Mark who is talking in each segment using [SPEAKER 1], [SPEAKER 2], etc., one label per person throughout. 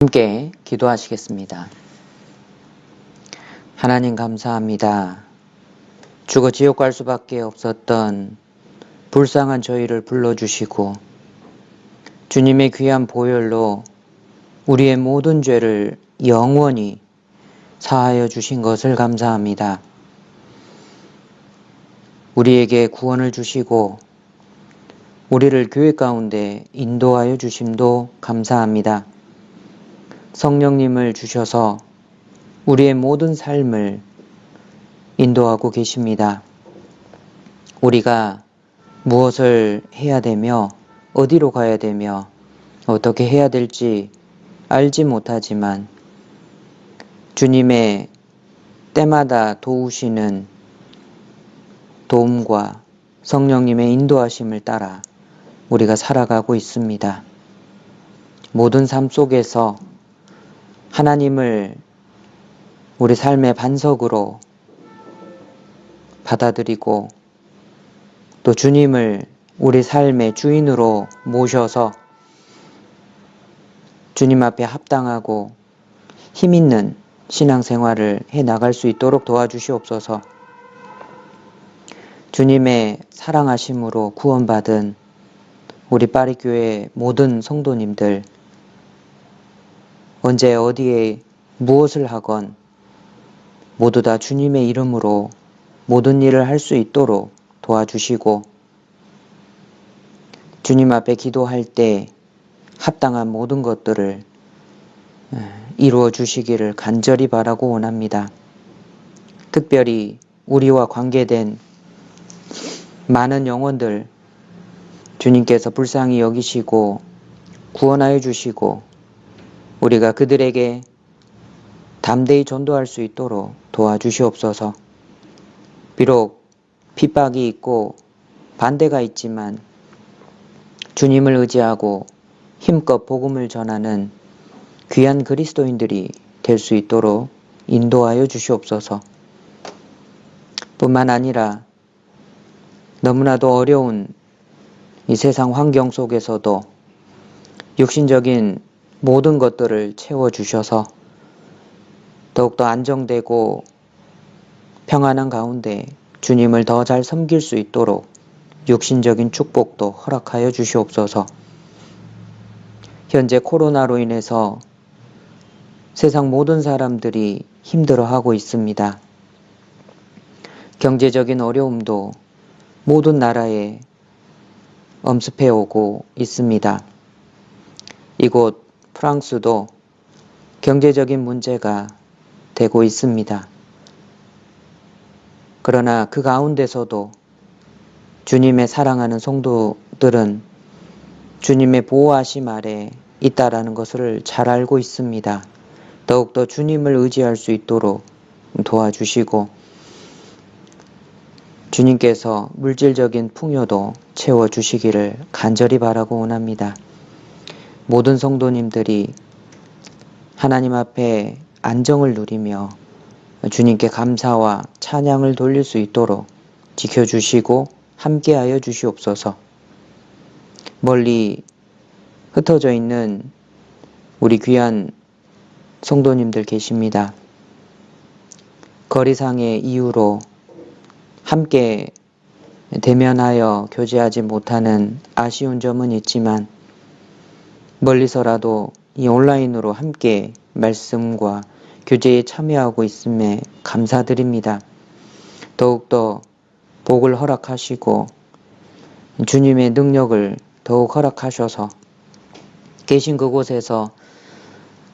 [SPEAKER 1] 함께 기도하시겠습니다. 하나님 감사합니다. 죽어 지옥 갈 수밖에 없었던 불쌍한 저희를 불러주시고 주님의 귀한 보혈로 우리의 모든 죄를 영원히 사하여 주신 것을 감사합니다. 우리에게 구원을 주시고 우리를 교회 가운데 인도하여 주심도 감사합니다. 성령님을 주셔서 우리의 모든 삶을 인도하고 계십니다. 우리가 무엇을 해야 되며 어디로 가야 되며 어떻게 해야 될지 알지 못하지만 주님의 때마다 도우시는 도움과 성령님의 인도하심을 따라 우리가 살아가고 있습니다. 모든 삶 속에서 하나님을 우리 삶의 반석으로 받아들이고 또 주님을 우리 삶의 주인으로 모셔서 주님 앞에 합당하고 힘있는 신앙생활을 해나갈 수 있도록 도와주시옵소서. 주님의 사랑하심으로 구원받은 우리 파리교회 모든 성도님들 언제 어디에 무엇을 하건 모두 다 주님의 이름으로 모든 일을 할 수 있도록 도와주시고 주님 앞에 기도할 때 합당한 모든 것들을 이루어 주시기를 간절히 바라고 원합니다. 특별히 우리와 관계된 많은 영혼들 주님께서 불쌍히 여기시고 구원하여 주시고 우리가 그들에게 담대히 전도할 수 있도록 도와주시옵소서. 비록 핍박이 있고 반대가 있지만 주님을 의지하고 힘껏 복음을 전하는 귀한 그리스도인들이 될 수 있도록 인도하여 주시옵소서. 뿐만 아니라 너무나도 어려운 이 세상 환경 속에서도 육신적인 모든 것들을 채워주셔서 더욱더 안정되고 평안한 가운데 주님을 더 잘 섬길 수 있도록 육신적인 축복도 허락하여 주시옵소서. 현재 코로나로 인해서 세상 모든 사람들이 힘들어하고 있습니다. 경제적인 어려움도 모든 나라에 엄습해 오고 있습니다. 이곳 프랑스도 경제적인 문제가 되고 있습니다. 그러나 그 가운데서도 주님의 사랑하는 성도들은 주님의 보호하심 아래 있다라는 것을 잘 알고 있습니다. 더욱더 주님을 의지할 수 있도록 도와주시고 주님께서 물질적인 풍요도 채워주시기를 간절히 바라고 원합니다. 모든 성도님들이 하나님 앞에 안정을 누리며 주님께 감사와 찬양을 돌릴 수 있도록 지켜주시고 함께하여 주시옵소서. 멀리 흩어져 있는 우리 귀한 성도님들 계십니다. 거리상의 이유로 함께 대면하여 교제하지 못하는 아쉬운 점은 있지만 멀리서라도 이 온라인으로 함께 말씀과 교제에 참여하고 있음에 감사드립니다. 더욱더 복을 허락하시고 주님의 능력을 더욱 허락하셔서 계신 그곳에서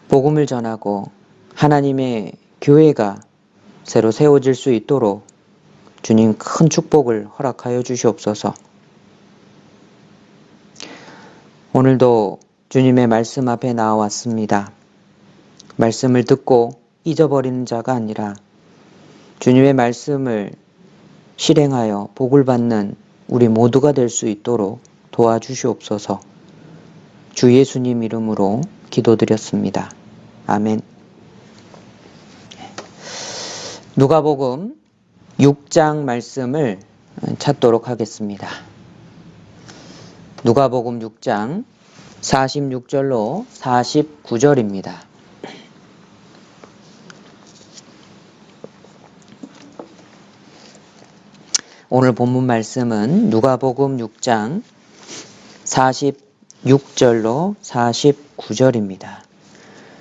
[SPEAKER 1] 복음을 전하고 하나님의 교회가 새로 세워질 수 있도록 주님 큰 축복을 허락하여 주시옵소서. 오늘도 주님의 말씀 앞에 나와왔습니다. 말씀을 듣고 잊어버리는 자가 아니라 주님의 말씀을 실행하여 복을 받는 우리 모두가 될 수 있도록 도와주시옵소서. 주 예수님 이름으로 기도드렸습니다. 아멘. 누가복음 6장 말씀을 찾도록 하겠습니다. 누가복음 6장 46절로 49절입니다. 오늘 본문 말씀은 누가복음 6장 46절로 49절입니다.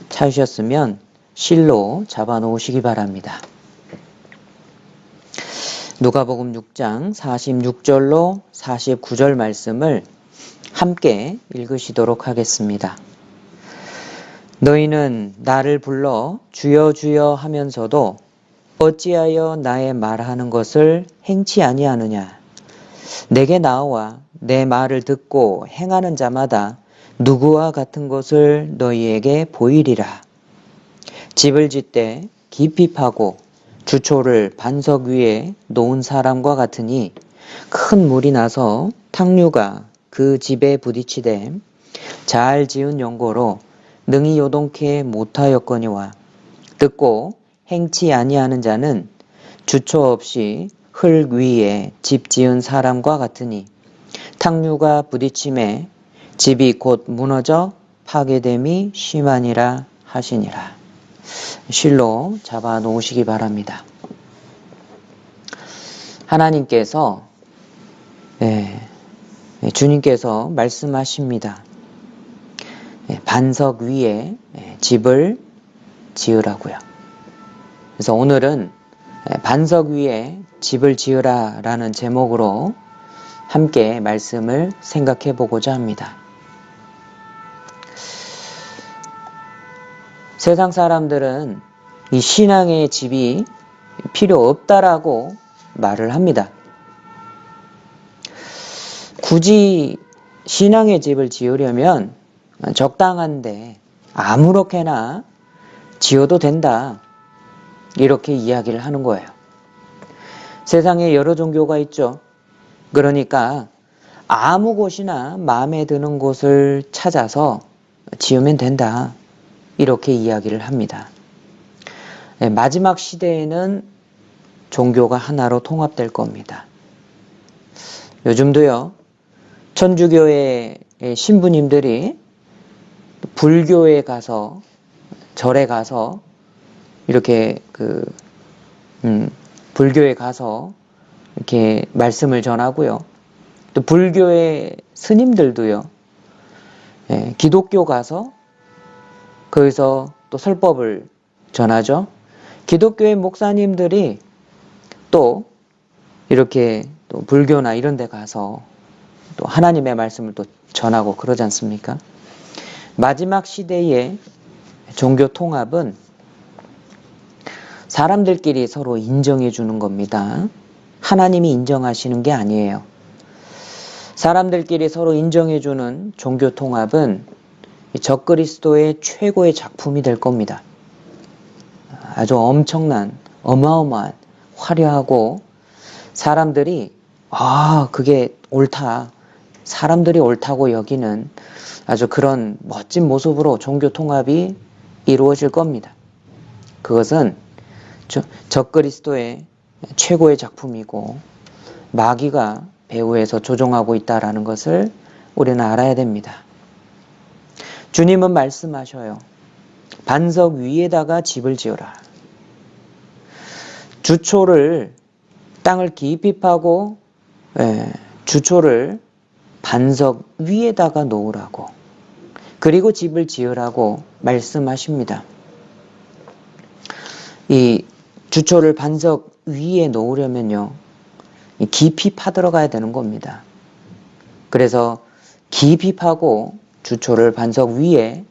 [SPEAKER 1] 찾으셨으면 실로 잡아 놓으시기 바랍니다. 누가복음 6장 46절로 49절 말씀을 함께 읽으시도록 하겠습니다. 너희는 나를 불러 주여 주여 하면서도 어찌하여 나의 말하는 것을 행치 아니하느냐. 내게 나와 내 말을 듣고 행하는 자마다 누구와 같은 것을 너희에게 보이리라. 집을 짓되 깊이 파고 주초를 반석 위에 놓은 사람과 같으니 큰 물이 나서 탕류가 그 집에 부딪히되 잘 지은 연고로 능히 요동케 못하였거니와 듣고 행치 아니하는 자는 주초 없이 흙 위에 집 지은 사람과 같으니 탕류가 부딪힘에 집이 곧 무너져 파괴됨이 심하니라 하시니라. 실로 잡아 놓으시기 바랍니다. 하나님께서 주님께서 말씀하십니다. 반석 위에 집을 지으라고요. 그래서 오늘은 반석 위에 집을 지으라 라는 제목으로 함께 말씀을 생각해 보고자 합니다. 세상 사람들은 이 신앙의 집이 필요 없다라고 말을 합니다. 굳이 신앙의 집을 지으려면 적당한데 아무렇게나 지어도 된다. 이렇게 이야기를 하는 거예요. 세상에 여러 종교가 있죠. 그러니까 아무 곳이나 마음에 드는 곳을 찾아서 지으면 된다. 이렇게 이야기를 합니다. 마지막 시대에는 종교가 하나로 통합될 겁니다. 요즘도요, 천주교의 신부님들이 불교에 가서, 절에 가서, 이렇게 불교에 가서 이렇게 말씀을 전하고요. 또 불교의 스님들도요, 기독교 가서 거기서 또 설법을 전하죠. 기독교의 목사님들이 또 이렇게 또 불교나 이런 데 가서 또 하나님의 말씀을 또 전하고 그러지 않습니까? 마지막 시대의 종교 통합은 사람들끼리 서로 인정해 주는 겁니다. 하나님이 인정하시는 게 아니에요. 사람들끼리 서로 인정해 주는 종교 통합은 적그리스도의 최고의 작품이 될 겁니다. 아주 엄청난, 어마어마한, 화려하고 사람들이 그게 옳다. 사람들이 옳다고 여기는 아주 그런 멋진 모습으로 종교 통합이 이루어질 겁니다. 그것은 적그리스도의 최고의 작품이고 마귀가 배후에서 조종하고 있다라는 것을 우리는 알아야 됩니다. 주님은 말씀하셔요. 반석 위에다가 집을 지어라. 주초를 땅을 깊이 파고 주초를 반석 위에다가 놓으라고 그리고 집을 지으라고 말씀하십니다. 이 주초를 반석 위에 놓으려면요, 깊이 파들어가야 되는 겁니다. 그래서 깊이 파고 주초를 반석 위에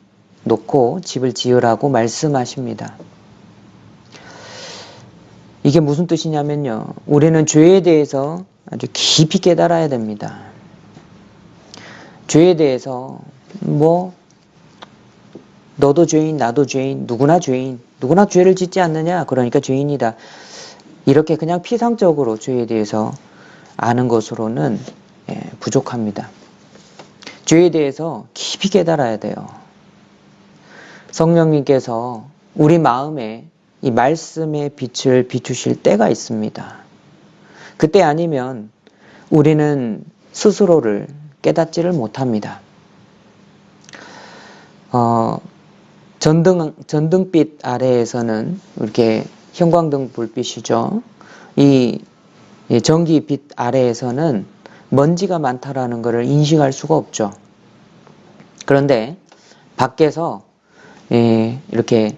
[SPEAKER 1] 놓고 집을 지으라고 말씀하십니다. 이게 무슨 뜻이냐면요, 우리는 죄에 대해서 아주 깊이 깨달아야 됩니다. 죄에 대해서 너도 죄인, 나도 죄인, 누구나 죄인, 누구나 죄를 짓지 않느냐, 그러니까 죄인이다. 이렇게 그냥 피상적으로 죄에 대해서 아는 것으로는 부족합니다. 죄에 대해서 깊이 깨달아야 돼요. 성령님께서 우리 마음에 이 말씀의 빛을 비추실 때가 있습니다. 그때 아니면 우리는 스스로를 깨닫지를 못합니다. 전등빛 아래에서는 이렇게 형광등 불빛이죠. 이 전기빛 아래에서는 먼지가 많다라는 것을 인식할 수가 없죠. 그런데 밖에서 이렇게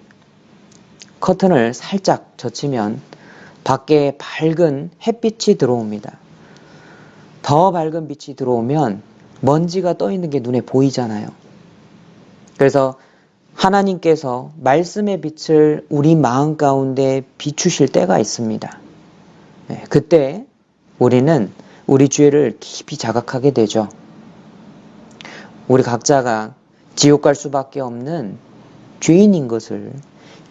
[SPEAKER 1] 커튼을 살짝 젖히면 밖에 밝은 햇빛이 들어옵니다. 더 밝은 빛이 들어오면 먼지가 떠 있는 게 눈에 보이잖아요. 그래서 하나님께서 말씀의 빛을 우리 마음 가운데 비추실 때가 있습니다. 그때 우리는 우리 죄를 깊이 자각하게 되죠. 우리 각자가 지옥 갈 수밖에 없는 죄인인 것을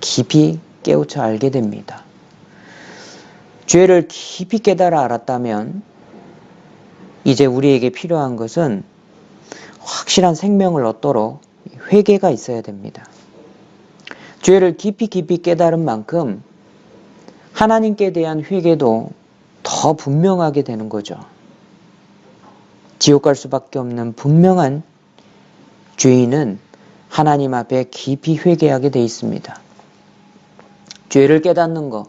[SPEAKER 1] 깊이 깨우쳐 알게 됩니다. 죄를 깊이 깨달아 알았다면 이제 우리에게 필요한 것은 확실한 생명을 얻도록 회개가 있어야 됩니다. 죄를 깊이 깨달은 만큼 하나님께 대한 회개도 더 분명하게 되는 거죠. 지옥 갈 수밖에 없는 분명한 죄인은 하나님 앞에 깊이 회개하게 돼 있습니다. 죄를 깨닫는 것,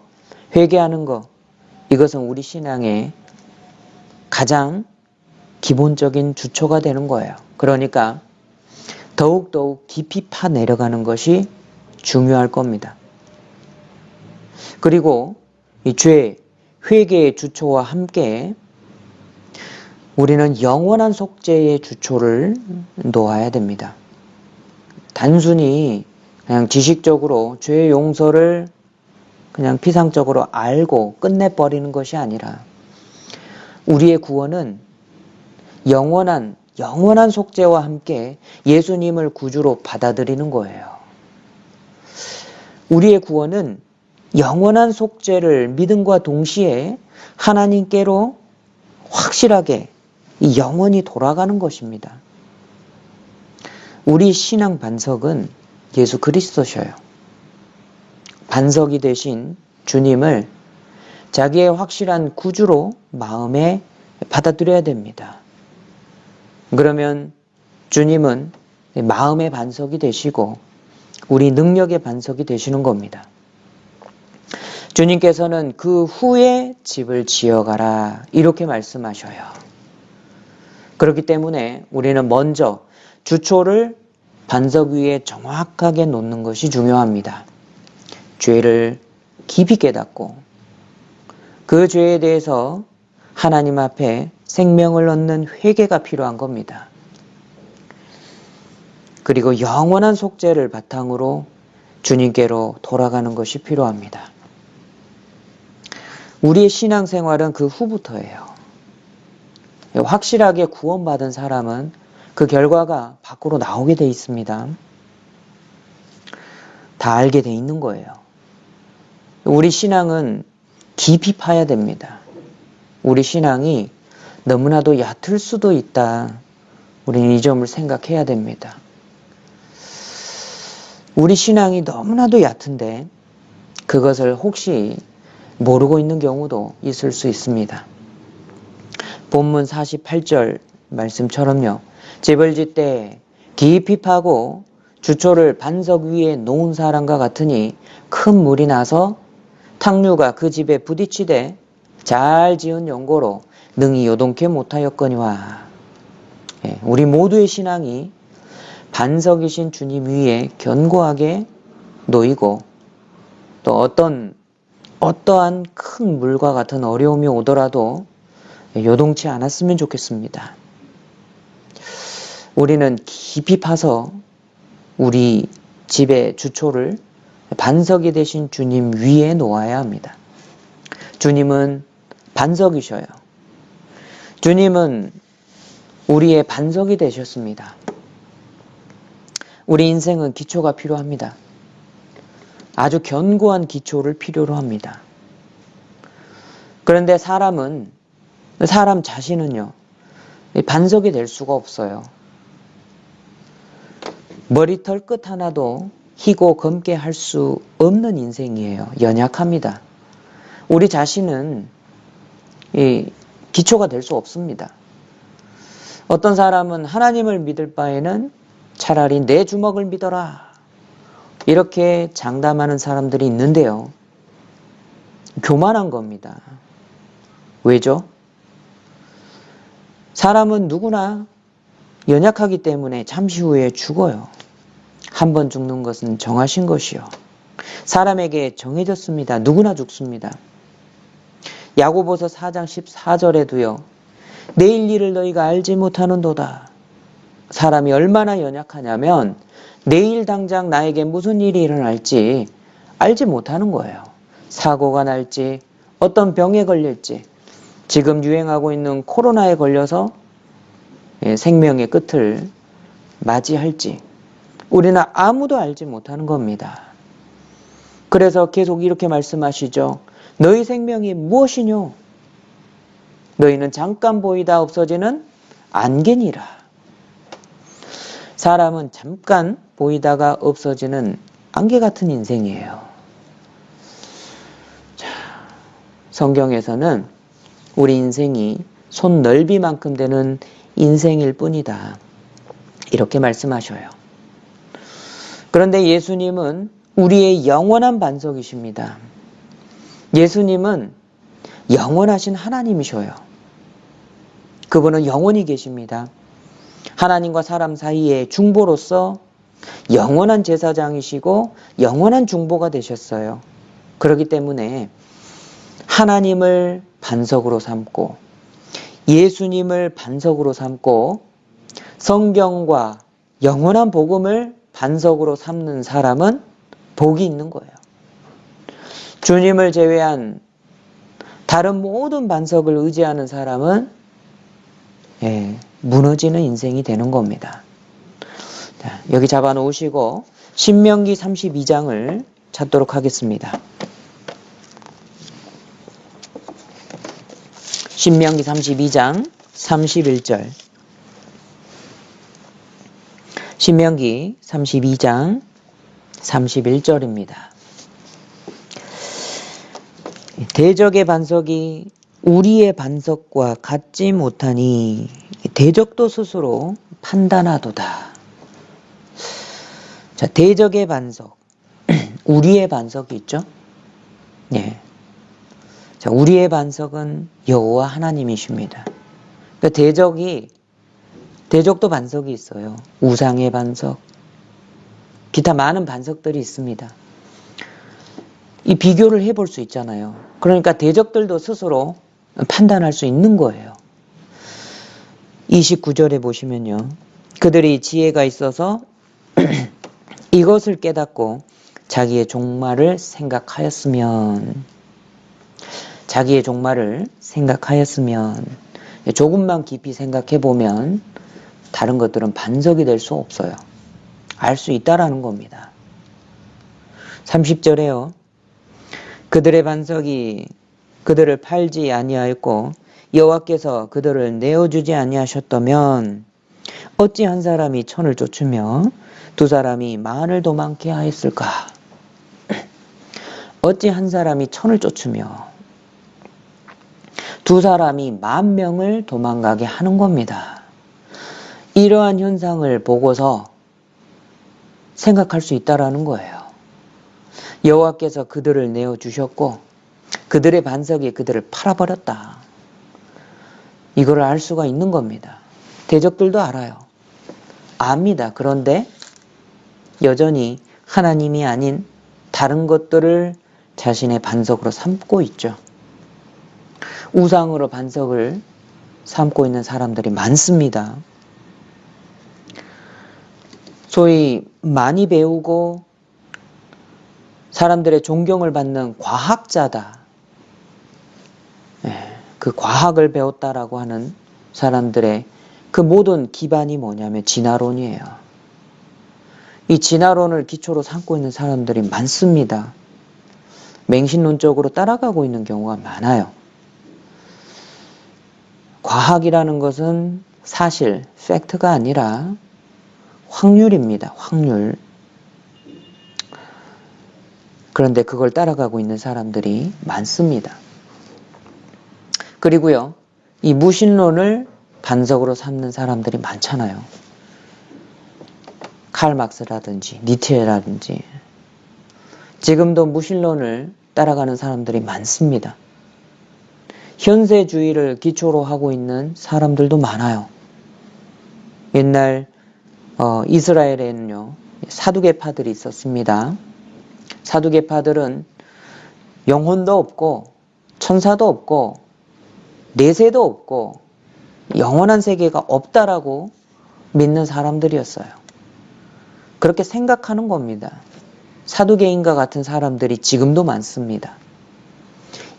[SPEAKER 1] 회개하는 것, 이것은 우리 신앙의 가장 기본적인 주초가 되는 거예요. 그러니까 더욱더욱 깊이 파 내려가는 것이 중요할 겁니다. 그리고 이 죄, 회개의 주초와 함께 우리는 영원한 속죄의 주초를 놓아야 됩니다. 단순히 그냥 지식적으로 죄의 용서를 그냥 피상적으로 알고 끝내버리는 것이 아니라 우리의 구원은 영원한 속죄와 함께 예수님을 구주로 받아들이는 거예요. 우리의 구원은 영원한 속죄를 믿음과 동시에 하나님께로 확실하게 영원히 돌아가는 것입니다. 우리 신앙 반석은 예수 그리스도셔요. 반석이 되신 주님을 자기의 확실한 구주로 마음에 받아들여야 됩니다. 그러면 주님은 마음의 반석이 되시고 우리 능력의 반석이 되시는 겁니다. 주님께서는 그 후에 집을 지어가라 이렇게 말씀하셔요. 그렇기 때문에 우리는 먼저 주초를 반석 위에 정확하게 놓는 것이 중요합니다. 죄를 깊이 깨닫고 그 죄에 대해서 하나님 앞에 생명을 얻는 회개가 필요한 겁니다. 그리고 영원한 속죄를 바탕으로 주님께로 돌아가는 것이 필요합니다. 우리의 신앙생활은 그 후부터예요. 확실하게 구원받은 사람은 그 결과가 밖으로 나오게 돼 있습니다. 다 알게 돼 있는 거예요. 우리 신앙은 깊이 파야 됩니다. 우리 신앙이 너무나도 얕을 수도 있다. 우리는 이 점을 생각해야 됩니다. 우리 신앙이 너무나도 얕은데 그것을 혹시 모르고 있는 경우도 있을 수 있습니다. 본문 48절 말씀처럼요. 집을 짓되 깊이 파고 주초를 반석 위에 놓은 사람과 같으니 큰 물이 나서 탕류가 그 집에 부딪히되 잘 지은 연고로 능히 요동케 못하였거니와. 우리 모두의 신앙이 반석이신 주님 위에 견고하게 놓이고 또 어떠한 큰 물과 같은 어려움이 오더라도 요동치 않았으면 좋겠습니다. 우리는 깊이 파서 우리 집의 주초를 반석이 되신 주님 위에 놓아야 합니다. 주님은 반석이셔요. 주님은 우리의 반석이 되셨습니다. 우리 인생은 기초가 필요합니다. 아주 견고한 기초를 필요로 합니다. 그런데 사람 자신은요, 반석이 될 수가 없어요. 머리털 끝 하나도 희고 검게 할 수 없는 인생이에요. 연약합니다. 우리 자신은 기초가 될 수 없습니다. 어떤 사람은 하나님을 믿을 바에는 차라리 내 주먹을 믿어라. 이렇게 장담하는 사람들이 있는데요. 교만한 겁니다. 왜죠? 사람은 누구나 연약하기 때문에 잠시 후에 죽어요. 한 번 죽는 것은 정하신 것이요. 사람에게 정해졌습니다. 누구나 죽습니다. 야고보서 4장 14절에도요. 내일 일을 너희가 알지 못하는도다. 사람이 얼마나 연약하냐면 내일 당장 나에게 무슨 일이 일어날지 알지 못하는 거예요. 사고가 날지, 어떤 병에 걸릴지, 지금 유행하고 있는 코로나에 걸려서 생명의 끝을 맞이할지 우리는 아무도 알지 못하는 겁니다. 그래서 계속 이렇게 말씀하시죠. 너희 생명이 무엇이뇨? 너희는 잠깐 보이다 없어지는 안개니라. 사람은 잠깐 보이다가 없어지는 안개 같은 인생이에요. 자, 성경에서는 우리 인생이 손 넓이만큼 되는 인생일 뿐이다. 이렇게 말씀하셔요. 그런데 예수님은 우리의 영원한 반석이십니다. 예수님은 영원하신 하나님이셔요. 그분은 영원히 계십니다. 하나님과 사람 사이의 중보로서 영원한 제사장이시고 영원한 중보가 되셨어요. 그렇기 때문에 하나님을 반석으로 삼고 예수님을 반석으로 삼고 성경과 영원한 복음을 반석으로 삼는 사람은 복이 있는 거예요. 주님을 제외한 다른 모든 반석을 의지하는 사람은 무너지는 인생이 되는 겁니다. 자, 여기 잡아놓으시고 신명기 32장을 찾도록 하겠습니다. 신명기 32장 31절. 신명기 32장 31절입니다. 대적의 반석이 우리의 반석과 같지 못하니 대적도 스스로 판단하도다. 자, 대적의 반석, 우리의 반석이 있죠? 예. 자, 우리의 반석은 여호와 하나님이십니다. 그러니까 대적도 반석이 있어요. 우상의 반석, 기타 많은 반석들이 있습니다. 이 비교를 해볼 수 있잖아요. 그러니까 대적들도 스스로 판단할 수 있는 거예요. 29절에 보시면요. 그들이 지혜가 있어서 이것을 깨닫고 자기의 종말을 생각하였으면 조금만 깊이 생각해 보면 다른 것들은 반석이 될 수 없어요. 알 수 있다라는 겁니다. 30절에요. 그들의 반석이 그들을 팔지 아니하였고 여호와께서 그들을 내어주지 아니하셨다면 어찌 한 사람이 천을 쫓으며 두 사람이 만을 도망케 하였을까? 어찌 한 사람이 천을 쫓으며 두 사람이 10,000명을 도망가게 하는 겁니다. 이러한 현상을 보고서 생각할 수 있다라는 거예요. 여호와께서 그들을 내어주셨고 그들의 반석이 그들을 팔아버렸다. 이걸 알 수가 있는 겁니다. 대적들도 알아요. 압니다. 그런데 여전히 하나님이 아닌 다른 것들을 자신의 반석으로 삼고 있죠. 우상으로 반석을 삼고 있는 사람들이 많습니다. 소위 많이 배우고 사람들의 존경을 받는 과학자다. 그 과학을 배웠다라고 하는 사람들의 그 모든 기반이 뭐냐면 진화론이에요. 이 진화론을 기초로 삼고 있는 사람들이 많습니다. 맹신론적으로 따라가고 있는 경우가 많아요. 과학이라는 것은 사실, 팩트가 아니라 확률입니다. 확률. 그런데 그걸 따라가고 있는 사람들이 많습니다. 그리고요, 이 무신론을 반석으로 삼는 사람들이 많잖아요. 칼 막스라든지 니체라든지 지금도 무신론을 따라가는 사람들이 많습니다. 현세주의를 기초로 하고 있는 사람들도 많아요. 옛날 이스라엘에는요 사두개파들이 있었습니다. 사두개파들은 영혼도 없고 천사도 없고 내세도 없고 영원한 세계가 없다라고 믿는 사람들이었어요. 그렇게 생각하는 겁니다. 사두개인과 같은 사람들이 지금도 많습니다.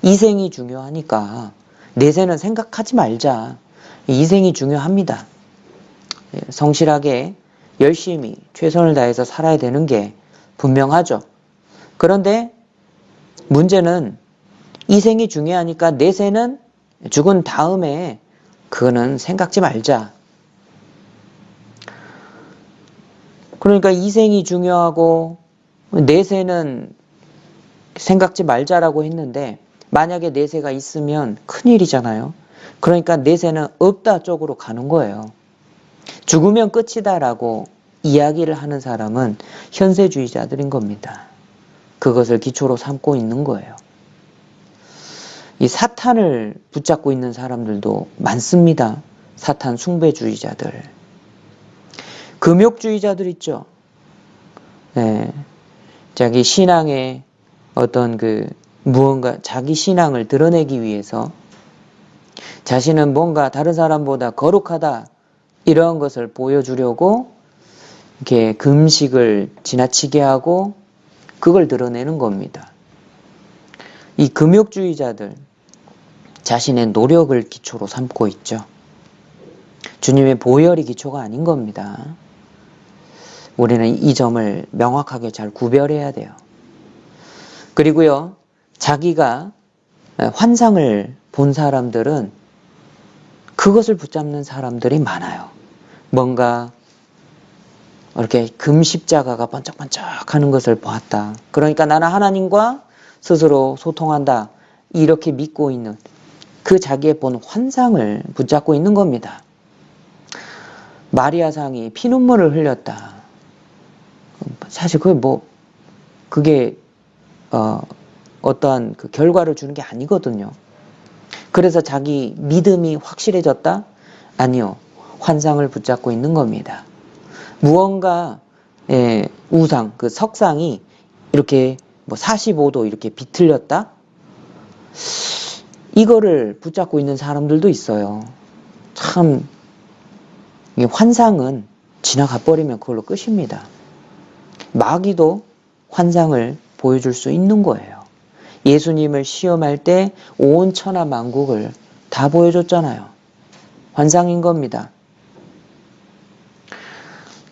[SPEAKER 1] 이생이 중요하니까 내세는 생각하지 말자. 이생이 중요합니다. 성실하게 열심히 최선을 다해서 살아야 되는 게 분명하죠. 그런데 문제는 이생이 중요하니까 내세는 죽은 다음에 그거는 생각지 말자. 그러니까 이생이 중요하고 내세는 생각지 말자라고 했는데 만약에 내세가 있으면 큰일이잖아요. 그러니까 내세는 없다 쪽으로 가는 거예요. 죽으면 끝이다라고 이야기를 하는 사람은 현세주의자들인 겁니다. 그것을 기초로 삼고 있는 거예요. 이 사탄을 붙잡고 있는 사람들도 많습니다. 사탄 숭배주의자들. 금욕주의자들 있죠. 네. 자기 신앙의 어떤 무언가 자기 신앙을 드러내기 위해서 자신은 뭔가 다른 사람보다 거룩하다 이런 것을 보여주려고 이렇게 금식을 지나치게 하고 그걸 드러내는 겁니다. 이 금욕주의자들 자신의 노력을 기초로 삼고 있죠. 주님의 보혈이 기초가 아닌 겁니다. 우리는 이 점을 명확하게 잘 구별해야 돼요. 그리고요, 자기가 환상을 본 사람들은 그것을 붙잡는 사람들이 많아요. 뭔가 이렇게 금십자가가 번쩍번쩍 하는 것을 보았다. 그러니까 나는 하나님과 스스로 소통한다. 이렇게 믿고 있는 그 자기의 본 환상을 붙잡고 있는 겁니다. 마리아상이 피눈물을 흘렸다. 사실 그게 어떠한 그 결과를 주는 게 아니거든요. 그래서 자기 믿음이 확실해졌다? 아니요. 환상을 붙잡고 있는 겁니다. 무언가 우상, 그 석상이 이렇게 45도 이렇게 비틀렸다? 이거를 붙잡고 있는 사람들도 있어요. 참 환상은 지나가 버리면 그걸로 끝입니다. 마귀도 환상을 보여줄 수 있는 거예요. 예수님을 시험할 때 온 천하 만국을 다 보여줬잖아요. 환상인 겁니다.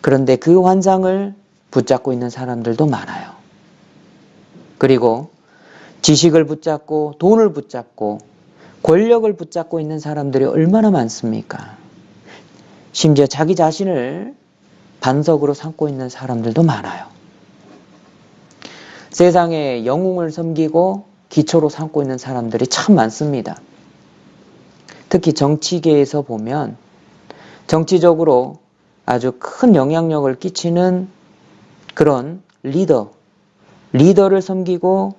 [SPEAKER 1] 그런데 그 환상을 붙잡고 있는 사람들도 많아요. 그리고 지식을 붙잡고 돈을 붙잡고 권력을 붙잡고 있는 사람들이 얼마나 많습니까? 심지어 자기 자신을 반석으로 삼고 있는 사람들도 많아요. 세상에 영웅을 섬기고 기초로 삼고 있는 사람들이 참 많습니다. 특히 정치계에서 보면 정치적으로 아주 큰 영향력을 끼치는 그런 리더를 섬기고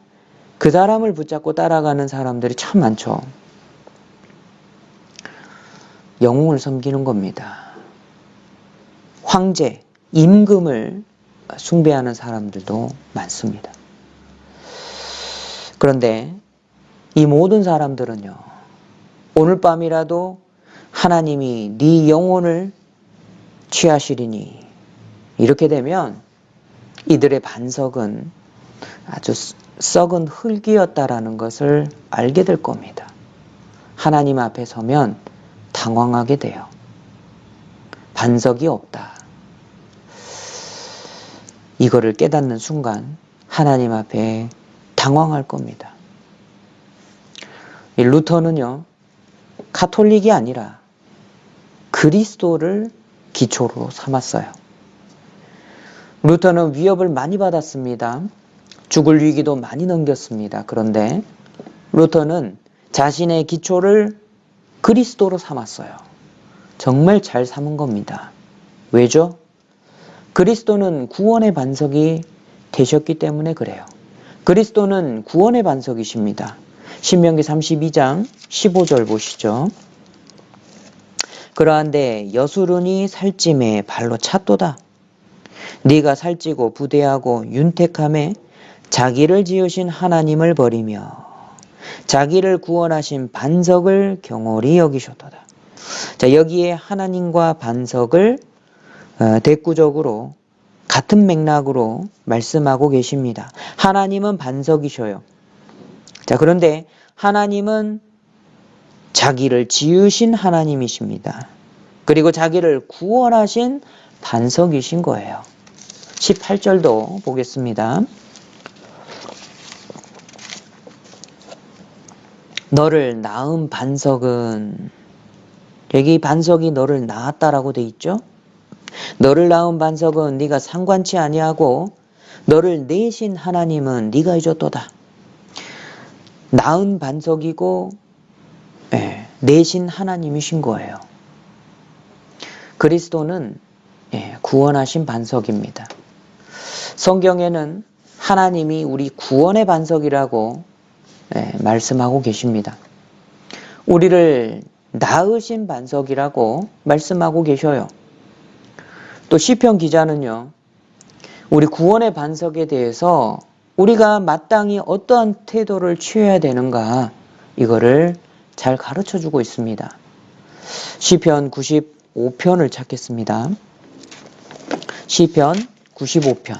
[SPEAKER 1] 그 사람을 붙잡고 따라가는 사람들이 참 많죠. 영웅을 섬기는 겁니다. 황제, 임금을 숭배하는 사람들도 많습니다. 그런데 이 모든 사람들은요, 오늘 밤이라도 하나님이 네 영혼을 취하시리니 이렇게 되면 이들의 반석은 아주 썩은 흙이었다라는 것을 알게 될 겁니다. 하나님 앞에 서면 당황하게 돼요. 반석이 없다. 이거를 깨닫는 순간 하나님 앞에 당황할 겁니다. 이 루터는요, 카톨릭이 아니라 그리스도를 기초로 삼았어요. 루터는 위협을 많이 받았습니다. 죽을 위기도 많이 넘겼습니다. 그런데 루터는 자신의 기초를 그리스도로 삼았어요. 정말 잘 삼은 겁니다. 왜죠? 그리스도는 구원의 반석이 되셨기 때문에 그래요. 그리스도는 구원의 반석이십니다. 신명기 32장 15절 보시죠. 그러한데 여수론이 살찜에 발로 찼도다. 네가 살찌고 부대하고 윤택함에 자기를 지으신 하나님을 버리며 자기를 구원하신 반석을 경홀히 여기셨도다. 자, 여기에 하나님과 반석을 대꾸적으로 같은 맥락으로 말씀하고 계십니다. 하나님은 반석이셔요. 자, 그런데 하나님은 자기를 지으신 하나님이십니다. 그리고 자기를 구원하신 반석이신 거예요. 18절도 보겠습니다. 너를 낳은 반석은, 여기 반석이 너를 낳았다라고 돼 있죠? 너를 낳은 반석은 네가 상관치 아니하고 너를 내신 하나님은 네가 해줬도다. 낳은 반석이고 내신 하나님이신 거예요. 그리스도는 구원하신 반석입니다. 성경에는 하나님이 우리 구원의 반석이라고 말씀하고 계십니다. 우리를 낳으신 반석이라고 말씀하고 계셔요. 또 시편 기자는요, 우리 구원의 반석에 대해서 우리가 마땅히 어떠한 태도를 취해야 되는가, 이거를 잘 가르쳐주고 있습니다. 시편 95편을 찾겠습니다. 시편 95편.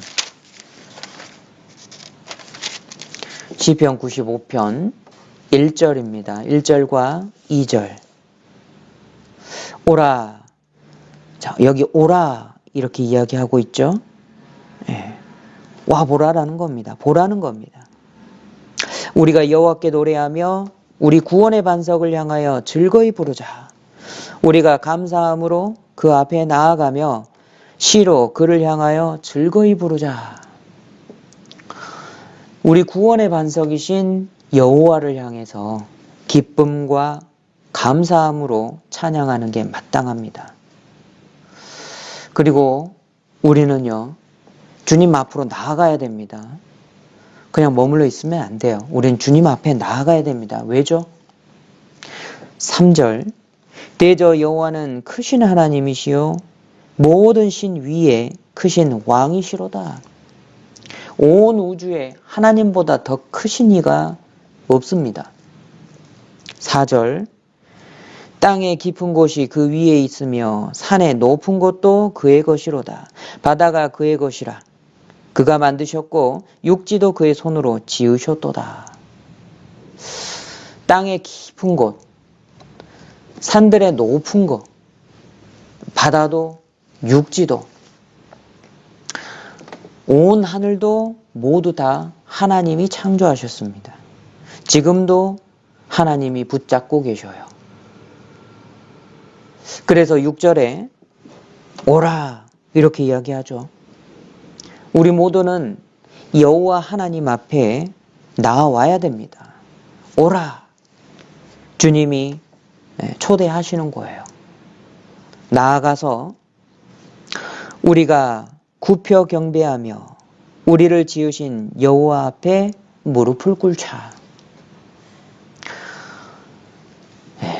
[SPEAKER 1] 시편 95편 1절입니다. 1절과 2절. 오라. 자, 여기 오라 이렇게 이야기하고 있죠. 와 보라라는 겁니다. 보라는 겁니다. 우리가 여호와께 노래하며 우리 구원의 반석을 향하여 즐거이 부르자. 우리가 감사함으로 그 앞에 나아가며 시로 그를 향하여 즐거이 부르자. 우리 구원의 반석이신 여호와를 향해서 기쁨과 감사함으로 찬양하는 게 마땅합니다. 그리고 우리는요, 주님 앞으로 나아가야 됩니다. 그냥 머물러 있으면 안 돼요. 우리는 주님 앞에 나아가야 됩니다. 왜죠? 3절. 대저 여호와는 크신 하나님이시요 모든 신 위에 크신 왕이시로다. 온 우주에 하나님보다 더 크신 이가 없습니다. 4절. 땅의 깊은 곳이 그 위에 있으며 산의 높은 곳도 그의 것이로다. 바다가 그의 것이라. 그가 만드셨고 육지도 그의 손으로 지으셨도다. 땅의 깊은 곳, 산들의 높은 곳, 바다도 육지도, 온 하늘도 모두 다 하나님이 창조하셨습니다. 지금도 하나님이 붙잡고 계셔요. 그래서 6절에 오라 이렇게 이야기하죠. 우리 모두는 여호와 하나님 앞에 나와야 됩니다. 오라. 주님이 초대하시는 거예요. 나아가서 우리가 굽혀 경배하며 우리를 지으신 여호와 앞에 무릎을 꿇자.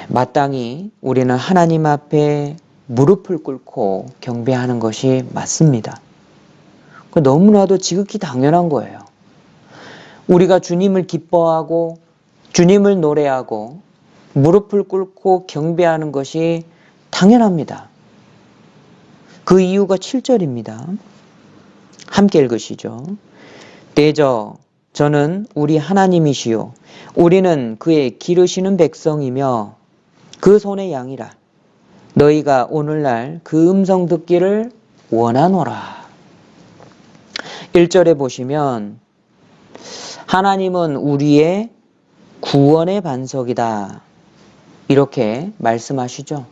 [SPEAKER 1] 마땅히 우리는 하나님 앞에 무릎을 꿇고 경배하는 것이 맞습니다. 너무나도 지극히 당연한 거예요. 우리가 주님을 기뻐하고 주님을 노래하고 무릎을 꿇고 경배하는 것이 당연합니다. 그 이유가 7절입니다. 함께 읽으시죠. 대저 저는 우리 하나님이시요 우리는 그의 기르시는 백성이며 그 손의 양이라. 너희가 오늘날 그 음성 듣기를 원하노라. 1절에 보시면 하나님은 우리의 구원의 반석이다. 이렇게 말씀하시죠.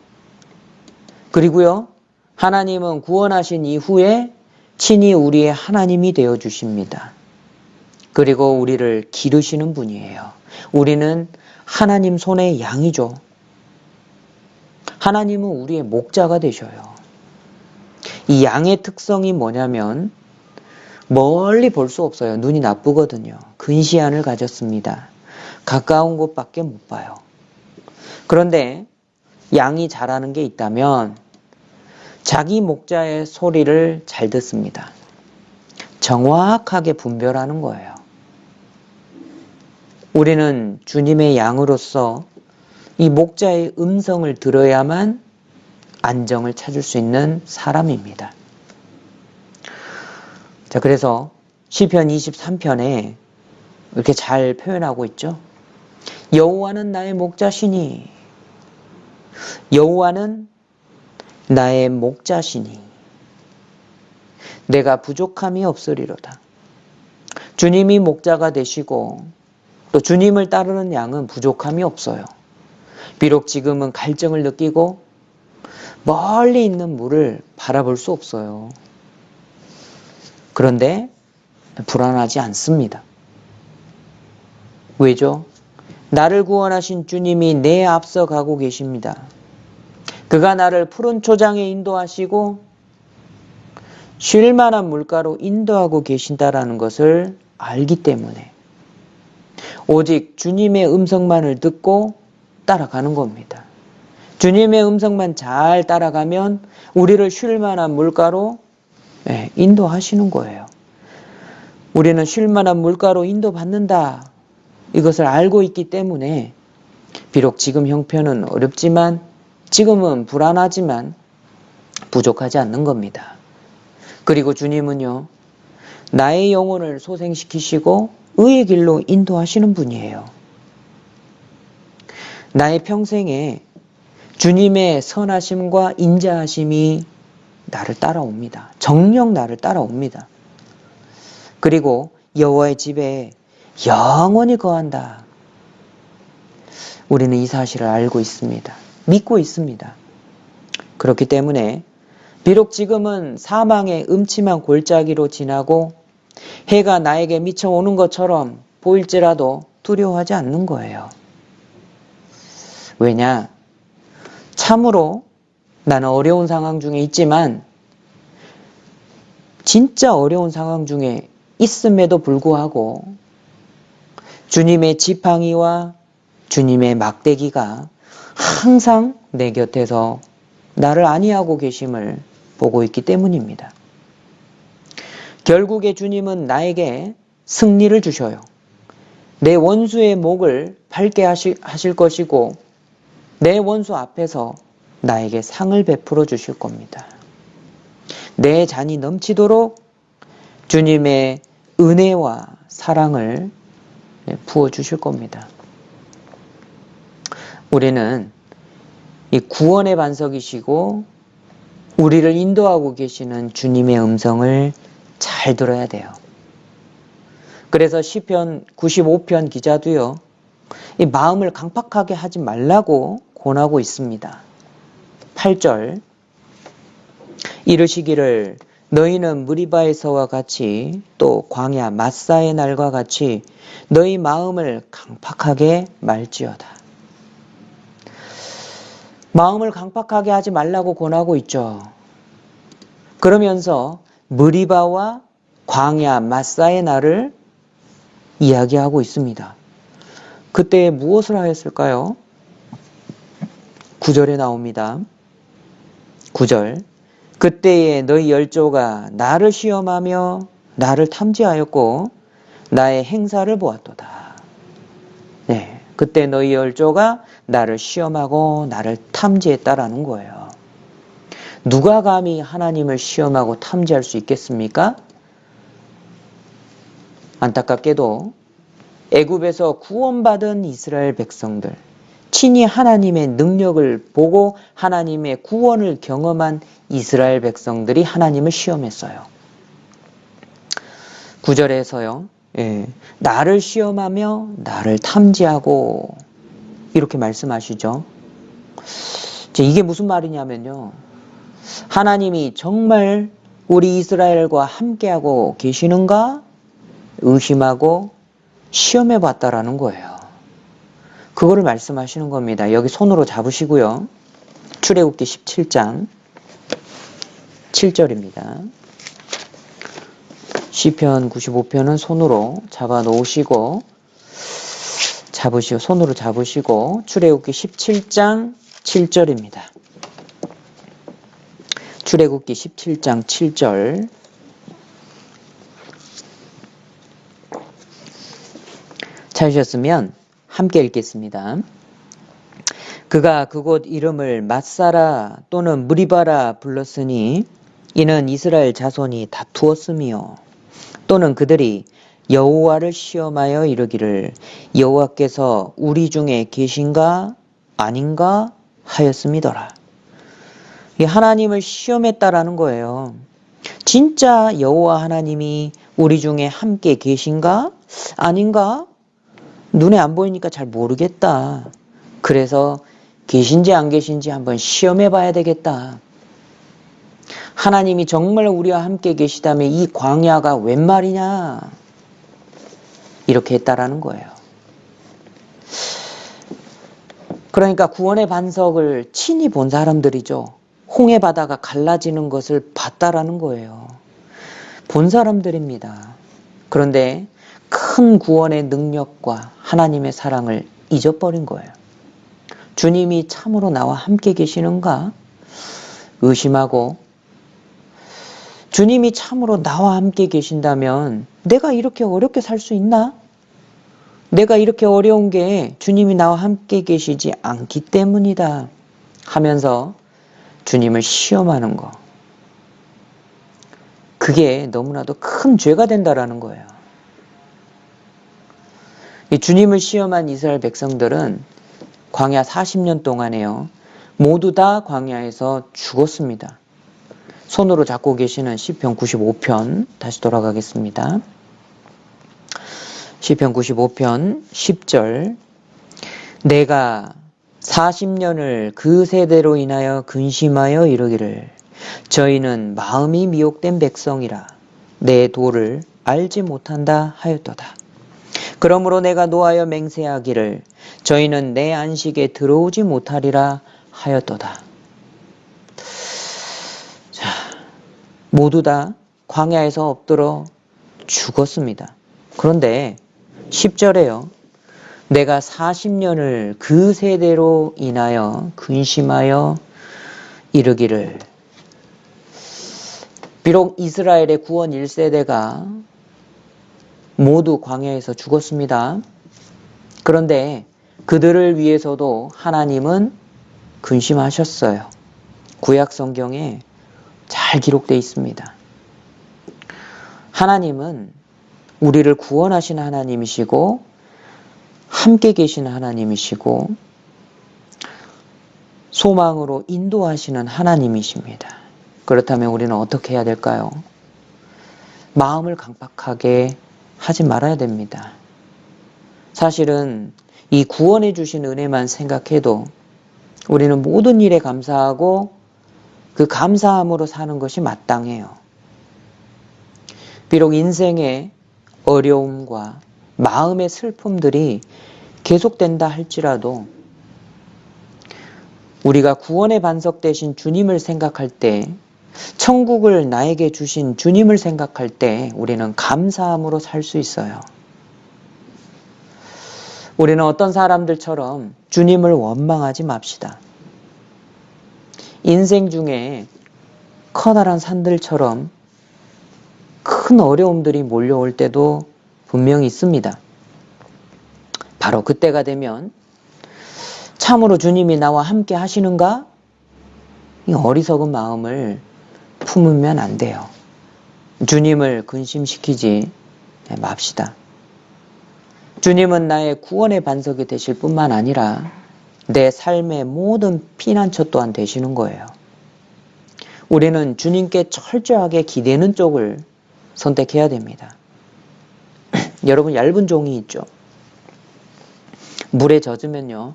[SPEAKER 1] 그리고요, 하나님은 구원하신 이후에 친히 우리의 하나님이 되어 주십니다. 그리고 우리를 기르시는 분이에요. 우리는 하나님 손의 양이죠. 하나님은 우리의 목자가 되셔요. 이 양의 특성이 뭐냐면 멀리 볼 수 없어요. 눈이 나쁘거든요. 근시안을 가졌습니다. 가까운 곳밖에 못 봐요. 그런데 양이 잘하는 게 있다면 자기 목자의 소리를 잘 듣습니다. 정확하게 분별하는 거예요. 우리는 주님의 양으로서 이 목자의 음성을 들어야만 안정을 찾을 수 있는 사람입니다. 자, 그래서 시편 23편에 이렇게 잘 표현하고 있죠. 여호와는 나의 목자시니, 여호와는 나의 목자시니 내가 부족함이 없으리로다. 주님이 목자가 되시고 또 주님을 따르는 양은 부족함이 없어요. 비록 지금은 갈증을 느끼고 멀리 있는 물을 바라볼 수 없어요. 그런데 불안하지 않습니다. 왜죠? 나를 구원하신 주님이 내 앞서 가고 계십니다. 그가 나를 푸른 초장에 인도하시고 쉴 만한 물가로 인도하고 계신다라는 것을 알기 때문에 오직 주님의 음성만을 듣고 따라가는 겁니다. 주님의 음성만 잘 따라가면 우리를 쉴 만한 물가로 인도하시는 거예요. 우리는 쉴 만한 물가로 인도받는다. 이것을 알고 있기 때문에 비록 지금 형편은 어렵지만 지금은 불안하지만 부족하지 않는 겁니다. 그리고 주님은요, 나의 영혼을 소생시키시고 의의 길로 인도하시는 분이에요. 나의 평생에 주님의 선하심과 인자하심이 나를 따라옵니다. 정녕 나를 따라옵니다. 그리고 여호와의 집에 영원히 거한다. 우리는 이 사실을 알고 있습니다. 믿고 있습니다. 그렇기 때문에 비록 지금은 사망의 음침한 골짜기로 지나고 해가 나에게 미쳐오는 것처럼 보일지라도 두려워하지 않는 거예요. 왜냐? 참으로 나는 어려운 상황 중에 있지만 진짜 어려운 상황 중에 있음에도 불구하고 주님의 지팡이와 주님의 막대기가 항상 내 곁에서 나를 안위하고 계심을 보고 있기 때문입니다. 결국에 주님은 나에게 승리를 주셔요. 내 원수의 목을 밟게 하실 것이고 내 원수 앞에서 나에게 상을 베풀어 주실 겁니다. 내 잔이 넘치도록 주님의 은혜와 사랑을 부어 주실 겁니다. 우리는 이 구원의 반석이시고 우리를 인도하고 계시는 주님의 음성을 잘 들어야 돼요. 그래서 시편 95편 기자도요, 이 마음을 강팍하게 하지 말라고 권하고 있습니다. 8절 이르시기를 너희는 무리바에서와 같이 또 광야 마사의 날과 같이 너희 마음을 강팍하게 말지어다. 마음을 강팍하게 하지 말라고 권하고 있죠. 그러면서 무리바와 광야 마사의 날을 이야기하고 있습니다. 그때 무엇을 하였을까요? 9절에 나옵니다. 9절 그때에 너희 열조가 나를 시험하며 나를 탐지하였고 나의 행사를 보았도다. 네, 그때 너희 열조가 나를 시험하고 나를 탐지했다라는 거예요. 누가 감히 하나님을 시험하고 탐지할 수 있겠습니까? 안타깝게도 애굽에서 구원받은 이스라엘 백성들, 친히 하나님의 능력을 보고 하나님의 구원을 경험한 이스라엘 백성들이 하나님을 시험했어요. 9절에서요. 나를 시험하며 나를 탐지하고 이렇게 말씀하시죠. 이게 무슨 말이냐면요. 하나님이 정말 우리 이스라엘과 함께하고 계시는가 의심하고 시험해 봤다라는 거예요. 그거를 말씀하시는 겁니다. 여기 손으로 잡으시고요. 출애굽기 17장 7절입니다. 시편 95편은 손으로 손으로 잡으시고 출애굽기 17장 7절입니다. 출애굽기 17장 7절 찾으셨으면 함께 읽겠습니다. 그가 그곳 이름을 맛사라 또는 무리바라 불렀으니 이는 이스라엘 자손이 다투었으며 또는 그들이 여호와를 시험하여 이르기를 여호와께서 우리 중에 계신가 아닌가 하였음이더라. 이 하나님을 시험했다라는 거예요. 진짜 여호와 하나님이 우리 중에 함께 계신가 아닌가? 눈에 안 보이니까 잘 모르겠다. 그래서 계신지 안 계신지 한번 시험해 봐야 되겠다. 하나님이 정말 우리와 함께 계시다면 이 광야가 웬 말이냐? 이렇게 했다라는 거예요. 그러니까 구원의 반석을 친히 본 사람들이죠. 홍해 바다가 갈라지는 것을 봤다라는 거예요. 본 사람들입니다. 그런데 큰 구원의 능력과 하나님의 사랑을 잊어버린 거예요. 주님이 참으로 나와 함께 계시는가? 의심하고 주님이 참으로 나와 함께 계신다면 내가 이렇게 어렵게 살 수 있나? 내가 이렇게 어려운 게 주님이 나와 함께 계시지 않기 때문이다 하면서 주님을 시험하는 거. 그게 너무나도 큰 죄가 된다라는 거예요. 이 주님을 시험한 이스라엘 백성들은 광야 40년 동안에요. 모두 다 광야에서 죽었습니다. 손으로 잡고 계시는 시편 95편 다시 돌아가겠습니다. 시편 95편 10절 내가 40년을 그 세대로 인하여 근심하여 이르기를 저희는 마음이 미혹된 백성이라 내 도를 알지 못한다 하였도다. 그러므로 내가 노하여 맹세하기를 저희는 내 안식에 들어오지 못하리라 하였도다. 자, 모두 다 광야에서 엎드러 죽었습니다. 그런데 10절에요. 내가 40년을 그 세대로 인하여 근심하여 이르기를. 비록 이스라엘의 구원 1세대가 모두 광야에서 죽었습니다. 그런데 그들을 위해서도 하나님은 근심하셨어요. 구약 성경에 잘 기록되어 있습니다. 하나님은 우리를 구원하신 하나님이시고 함께 계신 하나님이시고 소망으로 인도하시는 하나님이십니다. 그렇다면 우리는 어떻게 해야 될까요? 마음을 강박하게 하지 말아야 됩니다. 사실은 이 구원해 주신 은혜만 생각해도 우리는 모든 일에 감사하고 그 감사함으로 사는 것이 마땅해요. 비록 인생의 어려움과 마음의 슬픔들이 계속된다 할지라도 우리가 구원의 반석 되신 주님을 생각할 때, 천국을 나에게 주신 주님을 생각할 때 우리는 감사함으로 살 수 있어요. 우리는 어떤 사람들처럼 주님을 원망하지 맙시다. 인생 중에 커다란 산들처럼 큰 어려움들이 몰려올 때도 분명히 있습니다. 바로 그때가 되면 참으로 주님이 나와 함께 하시는가? 이 어리석은 마음을 품으면 안 돼요. 주님을 근심시키지 맙시다. 주님은 나의 구원의 반석이 되실 뿐만 아니라 내 삶의 모든 피난처 또한 되시는 거예요. 우리는 주님께 철저하게 기대는 쪽을 선택해야 됩니다. 여러분, 얇은 종이 있죠? 물에 젖으면요,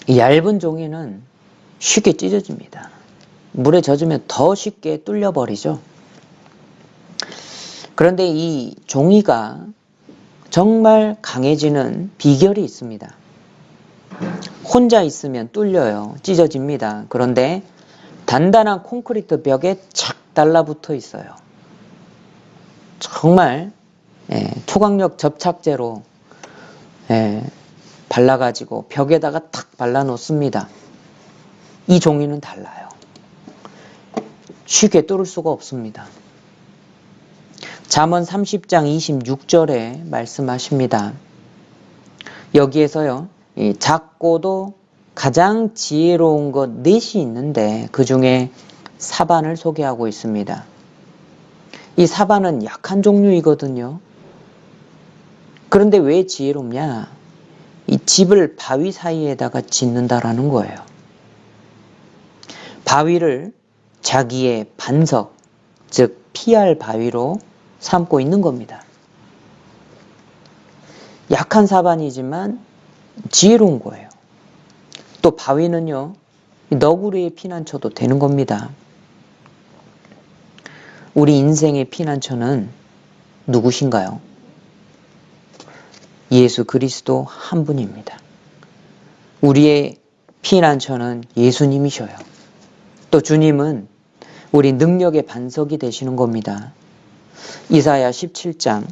[SPEAKER 1] 이 얇은 종이는 쉽게 찢어집니다. 물에 젖으면 더 쉽게 뚫려버리죠. 그런데 이 종이가 정말 강해지는 비결이 있습니다. 혼자 있으면 뚫려요. 찢어집니다. 그런데 단단한 콘크리트 벽에 착 달라붙어 있어요. 정말 초강력 접착제로 발라가지고 벽에다가 탁 발라놓습니다. 이 종이는 달라요. 쉽게 뚫을 수가 없습니다. 잠언 30장 26절에 말씀하십니다. 여기에서요, 작고도 가장 지혜로운 것 넷이 있는데 그 중에 사반을 소개하고 있습니다. 이 사반은 약한 종류이거든요. 그런데 왜 지혜롭냐? 이 집을 바위 사이에다가 짓는다라는 거예요. 바위를 자기의 반석, 즉 피할 바위로 삼고 있는 겁니다. 약한 사반이지만 지혜로운 거예요. 또 바위는요, 너구리의 피난처도 되는 겁니다. 우리 인생의 피난처는 누구신가요? 예수 그리스도 한 분입니다. 우리의 피난처는 예수님이셔요. 또 주님은 우리 능력의 반석이 되시는 겁니다. 이사야 17장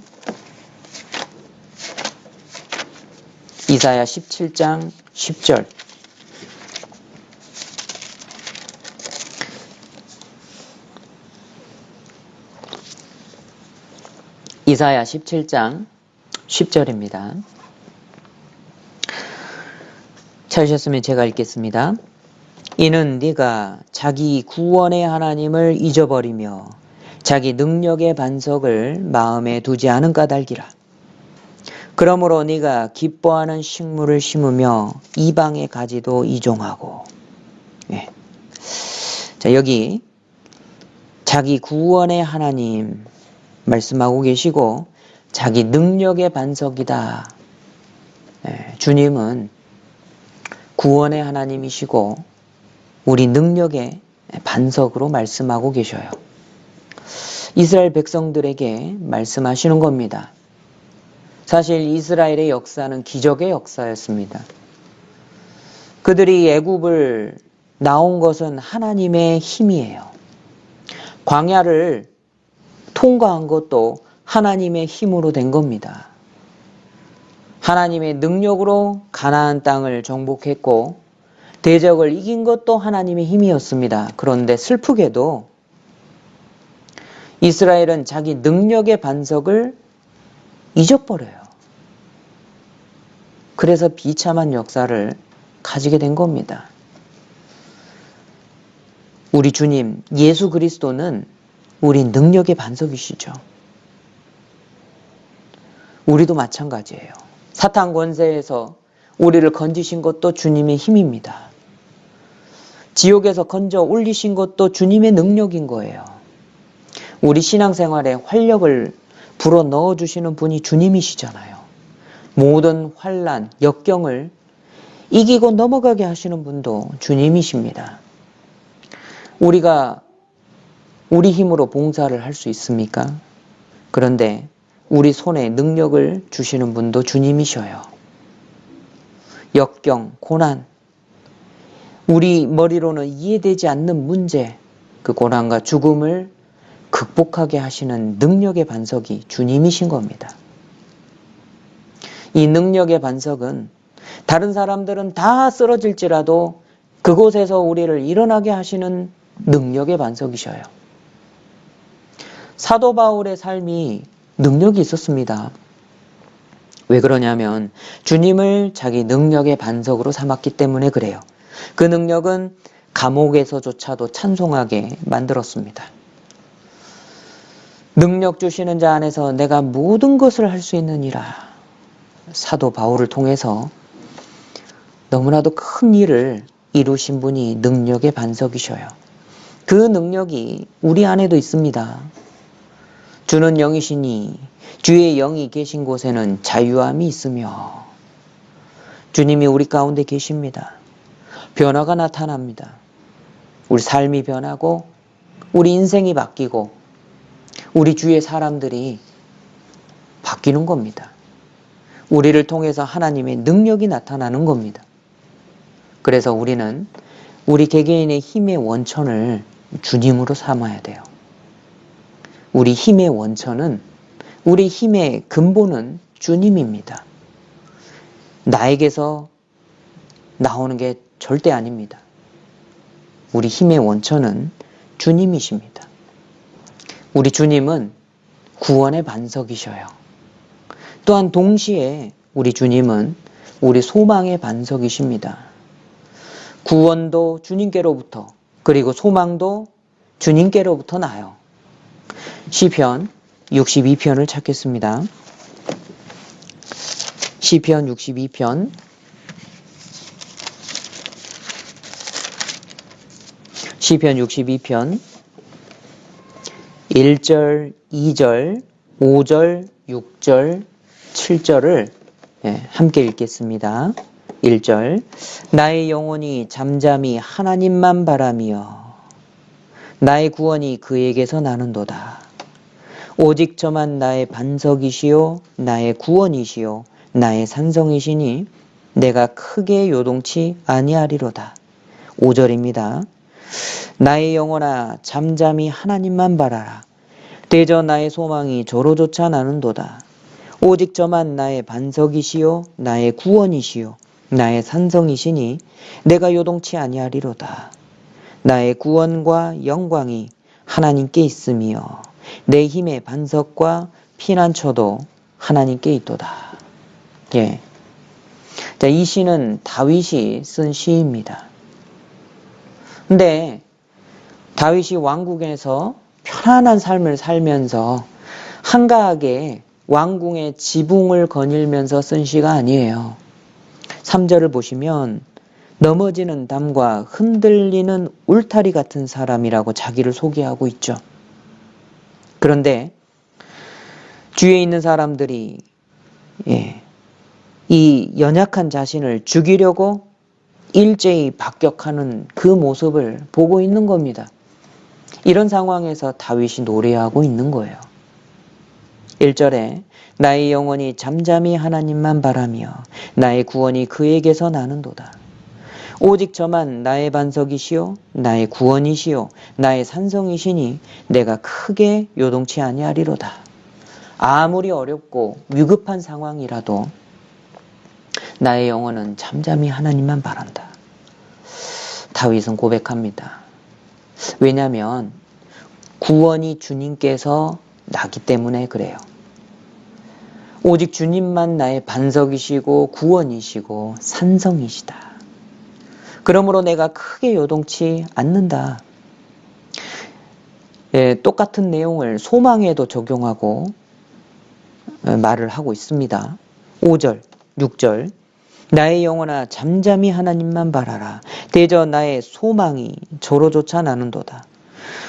[SPEAKER 1] 10절 이사야 17장 10절입니다. 찾으셨으면 제가 읽겠습니다. 이는 네가 자기 구원의 하나님을 잊어버리며 자기 능력의 반석을 마음에 두지 않은 까닭이라. 그러므로 네가 기뻐하는 식물을 심으며 이방의 가지도 이종하고. 자, 여기 자기 구원의 하나님 말씀하고 계시고 자기 능력의 반석이다. 주님은 구원의 하나님이시고 우리 능력의 반석으로 말씀하고 계셔요. 이스라엘 백성들에게 말씀하시는 겁니다. 사실 이스라엘의 역사는 기적의 역사였습니다. 그들이 애굽을 나온 것은 하나님의 힘이에요. 광야를 통과한 것도 하나님의 힘으로 된 겁니다. 하나님의 능력으로 가나안 땅을 정복했고 대적을 이긴 것도 하나님의 힘이었습니다. 그런데 슬프게도 이스라엘은 자기 능력의 반석을 잊어버려요. 그래서 비참한 역사를 가지게 된 겁니다. 우리 주님 예수 그리스도는 우리 능력의 반석이시죠. 우리도 마찬가지예요. 사탄 권세에서 우리를 건지신 것도 주님의 힘입니다. 지옥에서 건져 올리신 것도 주님의 능력인 거예요. 우리 신앙생활에 활력을 불어 넣어주시는 분이 주님이시잖아요. 모든 환난, 역경을 이기고 넘어가게 하시는 분도 주님이십니다. 우리가 우리 힘으로 봉사를 할 수 있습니까? 그런데 우리 손에 능력을 주시는 분도 주님이셔요. 역경, 고난, 우리 머리로는 이해되지 않는 문제, 그 고난과 죽음을 극복하게 하시는 능력의 반석이 주님이신 겁니다. 이 능력의 반석은 다른 사람들은 다 쓰러질지라도 그곳에서 우리를 일어나게 하시는 능력의 반석이셔요. 사도 바울의 삶이 능력이 있었습니다. 왜 그러냐면 주님을 자기 능력의 반석으로 삼았기 때문에 그래요. 그 능력은 감옥에서조차도 찬송하게 만들었습니다. 능력 주시는 자 안에서 내가 모든 것을 할 수 있느니라. 사도 바울을 통해서 너무나도 큰 일을 이루신 분이 능력의 반석이셔요. 그 능력이 우리 안에도 있습니다. 주는 영이시니 주의 영이 계신 곳에는 자유함이 있으며 주님이 우리 가운데 계십니다. 변화가 나타납니다. 우리 삶이 변하고 우리 인생이 바뀌고 우리 주위의 사람들이 바뀌는 겁니다. 우리를 통해서 하나님의 능력이 나타나는 겁니다. 그래서 우리는 우리 개개인의 힘의 원천을 주님으로 삼아야 돼요. 우리 힘의 원천은, 우리 힘의 근본은 주님입니다. 나에게서 나오는 게 절대 아닙니다. 우리 힘의 원천은 주님이십니다. 우리 주님은 구원의 반석이셔요. 또한 동시에 우리 주님은 우리 소망의 반석이십니다. 구원도 주님께로부터, 그리고 소망도 주님께로부터 나요. 시편 62편을 찾겠습니다. 시편 62편 1절, 2절, 5절, 6절, 7절을 함께 읽겠습니다. 1절, 나의 영혼이 잠잠히 하나님만 바라며 나의 구원이 그에게서 나는도다. 오직 저만 나의 반석이시요 나의 구원이시요 나의 산성이시니 내가 크게 요동치 아니하리로다. 5절입니다. 나의 영혼아 잠잠히 하나님만 바라라. 대저 나의 소망이 저로조차 나는도다. 오직 저만 나의 반석이시요 나의 구원이시요 나의 산성이시니 내가 요동치 아니하리로다. 나의 구원과 영광이 하나님께 있으며 내 힘의 반석과 피난처도 하나님께 있도다. 예. 자, 이 시는 다윗이 쓴 시입니다. 근데 다윗이 왕궁에서 편안한 삶을 살면서 한가하게 왕궁의 지붕을 거닐면서 쓴 시가 아니에요. 3절을 보시면 넘어지는 담과 흔들리는 울타리 같은 사람이라고 자기를 소개하고 있죠. 그런데 주위에 있는 사람들이 이 연약한 자신을 죽이려고 일제히 박격하는 그 모습을 보고 있는 겁니다. 이런 상황에서 다윗이 노래하고 있는 거예요. 1절에 나의 영혼이 잠잠히 하나님만 바라며 나의 구원이 그에게서 나는도다. 오직 저만 나의 반석이시요 나의 구원이시요 나의 산성이시니 내가 크게 요동치 아니하리로다. 아무리 어렵고 위급한 상황이라도 나의 영혼은 잠잠히 하나님만 바란다. 다윗은 고백합니다. 왜냐하면 구원이 주님께서 나기 때문에 그래요. 오직 주님만 나의 반석이시고 구원이시고 산성이시다. 그러므로 내가 크게 요동치 않는다. 똑같은 내용을 소망에도 적용하고 말을 하고 있습니다. 5절, 6절 나의 영혼아 잠잠히 하나님만 바라라. 대저 나의 소망이 저로조차 나는도다.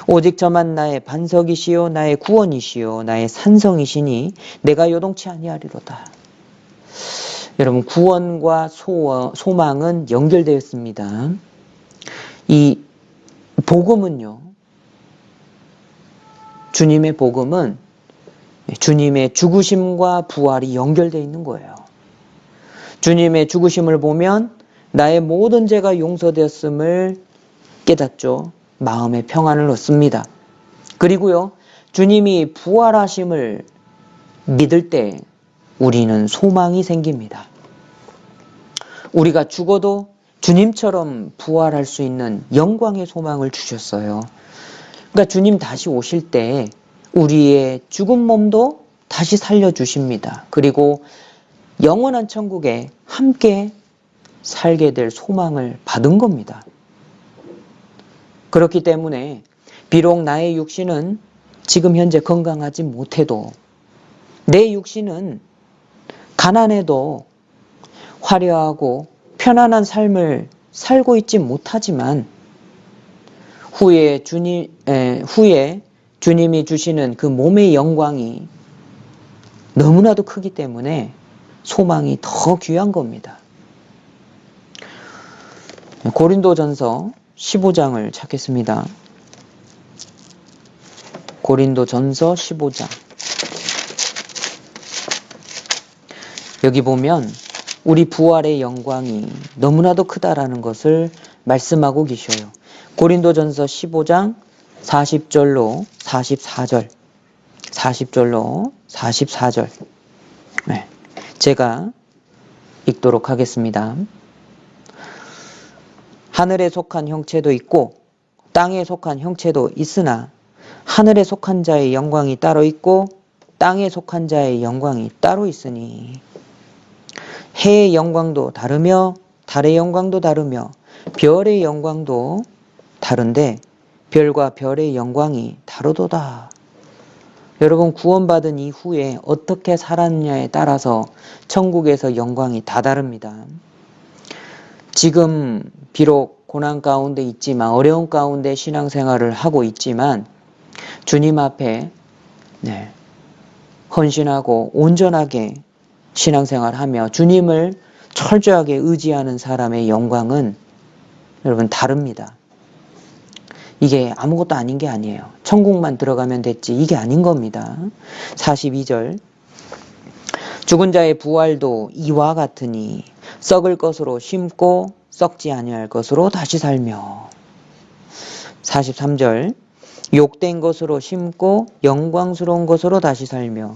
[SPEAKER 1] 오직 저만 나의 반석이시요 나의 구원이시요 나의 산성이시니 내가 요동치 아니하리로다. 여러분, 구원과 소망은 연결되어 있습니다. 이 복음은요, 주님의 복음은 주님의 죽으심과 부활이 연결되어 있는 거예요. 주님의 죽으심을 보면 나의 모든 죄가 용서되었음을 깨닫죠. 마음의 평안을 얻습니다. 그리고요, 주님이 부활하심을 믿을 때 우리는 소망이 생깁니다. 우리가 죽어도 주님처럼 부활할 수 있는 영광의 소망을 주셨어요. 그러니까 주님 다시 오실 때 우리의 죽은 몸도 다시 살려주십니다. 그리고 영원한 천국에 함께 살게 될 소망을 받은 겁니다. 그렇기 때문에 비록 나의 육신은 지금 현재 건강하지 못해도 내 육신은 가난해도 화려하고 편안한 삶을 살고 있지 못하지만 후에 주님이 주시는 그 몸의 영광이 너무나도 크기 때문에 소망이 더 귀한 겁니다. 고린도전서 15장을 찾겠습니다. 고린도전서 15장. 여기 보면 우리 부활의 영광이 너무나도 크다라는 것을 말씀하고 계셔요. 고린도전서 15장 40절로 44절, 40절로 44절. 네, 제가 읽도록 하겠습니다. 하늘에 속한 형체도 있고 땅에 속한 형체도 있으나 하늘에 속한 자의 영광이 따로 있고 땅에 속한 자의 영광이 따로 있으니 해의 영광도 다르며 달의 영광도 다르며 별의 영광도 다른데 별과 별의 영광이 다르도다. 여러분, 구원받은 이후에 어떻게 살았느냐에 따라서 천국에서 영광이 다 다릅니다. 지금 비록 고난 가운데 있지만, 어려운 가운데 신앙생활을 하고 있지만 주님 앞에 헌신하고 온전하게 신앙생활하며 주님을 철저하게 의지하는 사람의 영광은 여러분 다릅니다. 이게 아무것도 아닌 게 아니에요. 천국만 들어가면 됐지 이게 아닌 겁니다. 42절 죽은 자의 부활도 이와 같으니 썩을 것으로 심고 썩지 아니할 것으로 다시 살며 43절 욕된 것으로 심고 영광스러운 것으로 다시 살며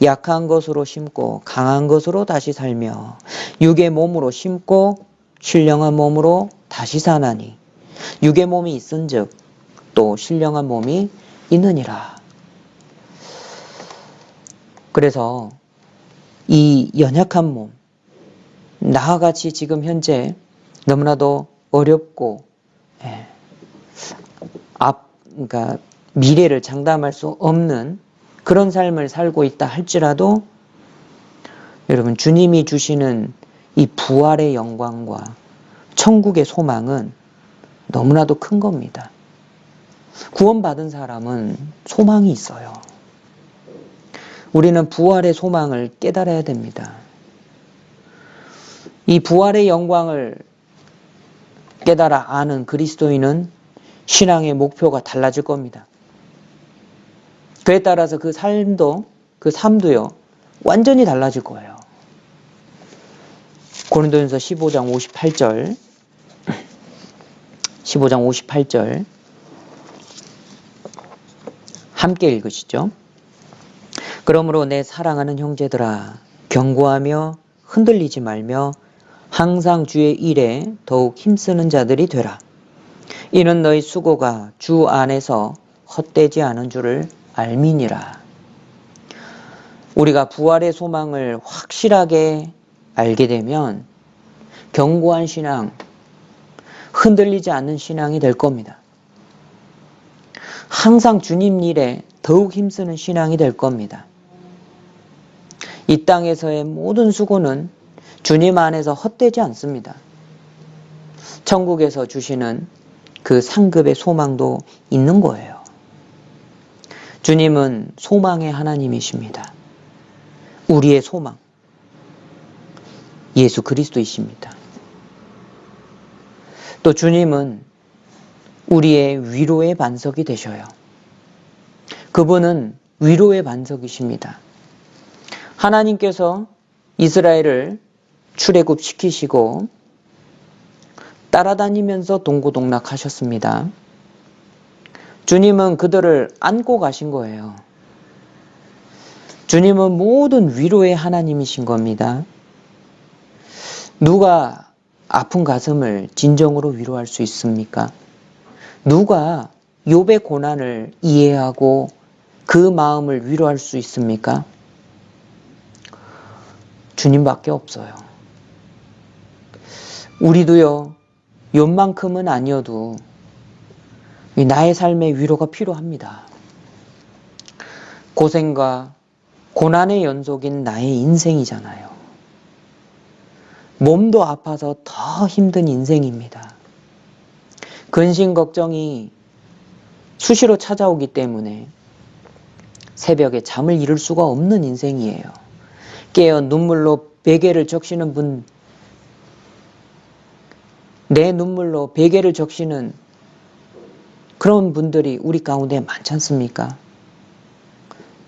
[SPEAKER 1] 약한 것으로 심고 강한 것으로 다시 살며 육의 몸으로 심고 신령한 몸으로 다시 사나니 육의 몸이 있은즉 또 신령한 몸이 있느니라. 그래서 이 연약한 몸, 나와 같이 지금 현재 너무나도 어렵고 그러니까 미래를 장담할 수 없는 그런 삶을 살고 있다 할지라도 여러분 주님이 주시는 이 부활의 영광과 천국의 소망은 너무나도 큰 겁니다. 구원받은 사람은 소망이 있어요. 우리는 부활의 소망을 깨달아야 됩니다. 이 부활의 영광을 깨달아 아는 그리스도인은 신앙의 목표가 달라질 겁니다. 그에 따라서 그 삶도요 완전히 달라질 거예요. 고린도전서 15장 58절 15장 58절 함께 읽으시죠. 그러므로 내 사랑하는 형제들아 견고하며 흔들리지 말며 항상 주의 일에 더욱 힘쓰는 자들이 되라. 이는 너희 수고가 주 안에서 헛되지 않은 줄을 알미니라. 우리가 부활의 소망을 확실하게 알게 되면 견고한 신앙, 흔들리지 않는 신앙이 될 겁니다. 항상 주님 일에 더욱 힘쓰는 신앙이 될 겁니다. 이 땅에서의 모든 수고는 주님 안에서 헛되지 않습니다. 천국에서 주시는 그 상급의 소망도 있는 거예요. 주님은 소망의 하나님이십니다. 우리의 소망, 예수 그리스도이십니다. 또 주님은 우리의 위로의 반석이 되셔요. 그분은 위로의 반석이십니다. 하나님께서 이스라엘을 출애굽시키시고 따라다니면서 동고동락하셨습니다. 주님은 그들을 안고 가신 거예요. 주님은 모든 위로의 하나님이신 겁니다. 누가 아픈 가슴을 진정으로 위로할 수 있습니까? 누가 욥의 고난을 이해하고 그 마음을 위로할 수 있습니까? 주님밖에 없어요. 우리도요, 욥만큼은 아니어도 나의 삶의 위로가 필요합니다. 고생과 고난의 연속인 나의 인생이잖아요. 몸도 아파서 더 힘든 인생입니다. 근심 걱정이 수시로 찾아오기 때문에 새벽에 잠을 이룰 수가 없는 인생이에요. 깨어 눈물로 베개를 적시는 분, 내 눈물로 베개를 적시는 그런 분들이 우리 가운데 많지 않습니까?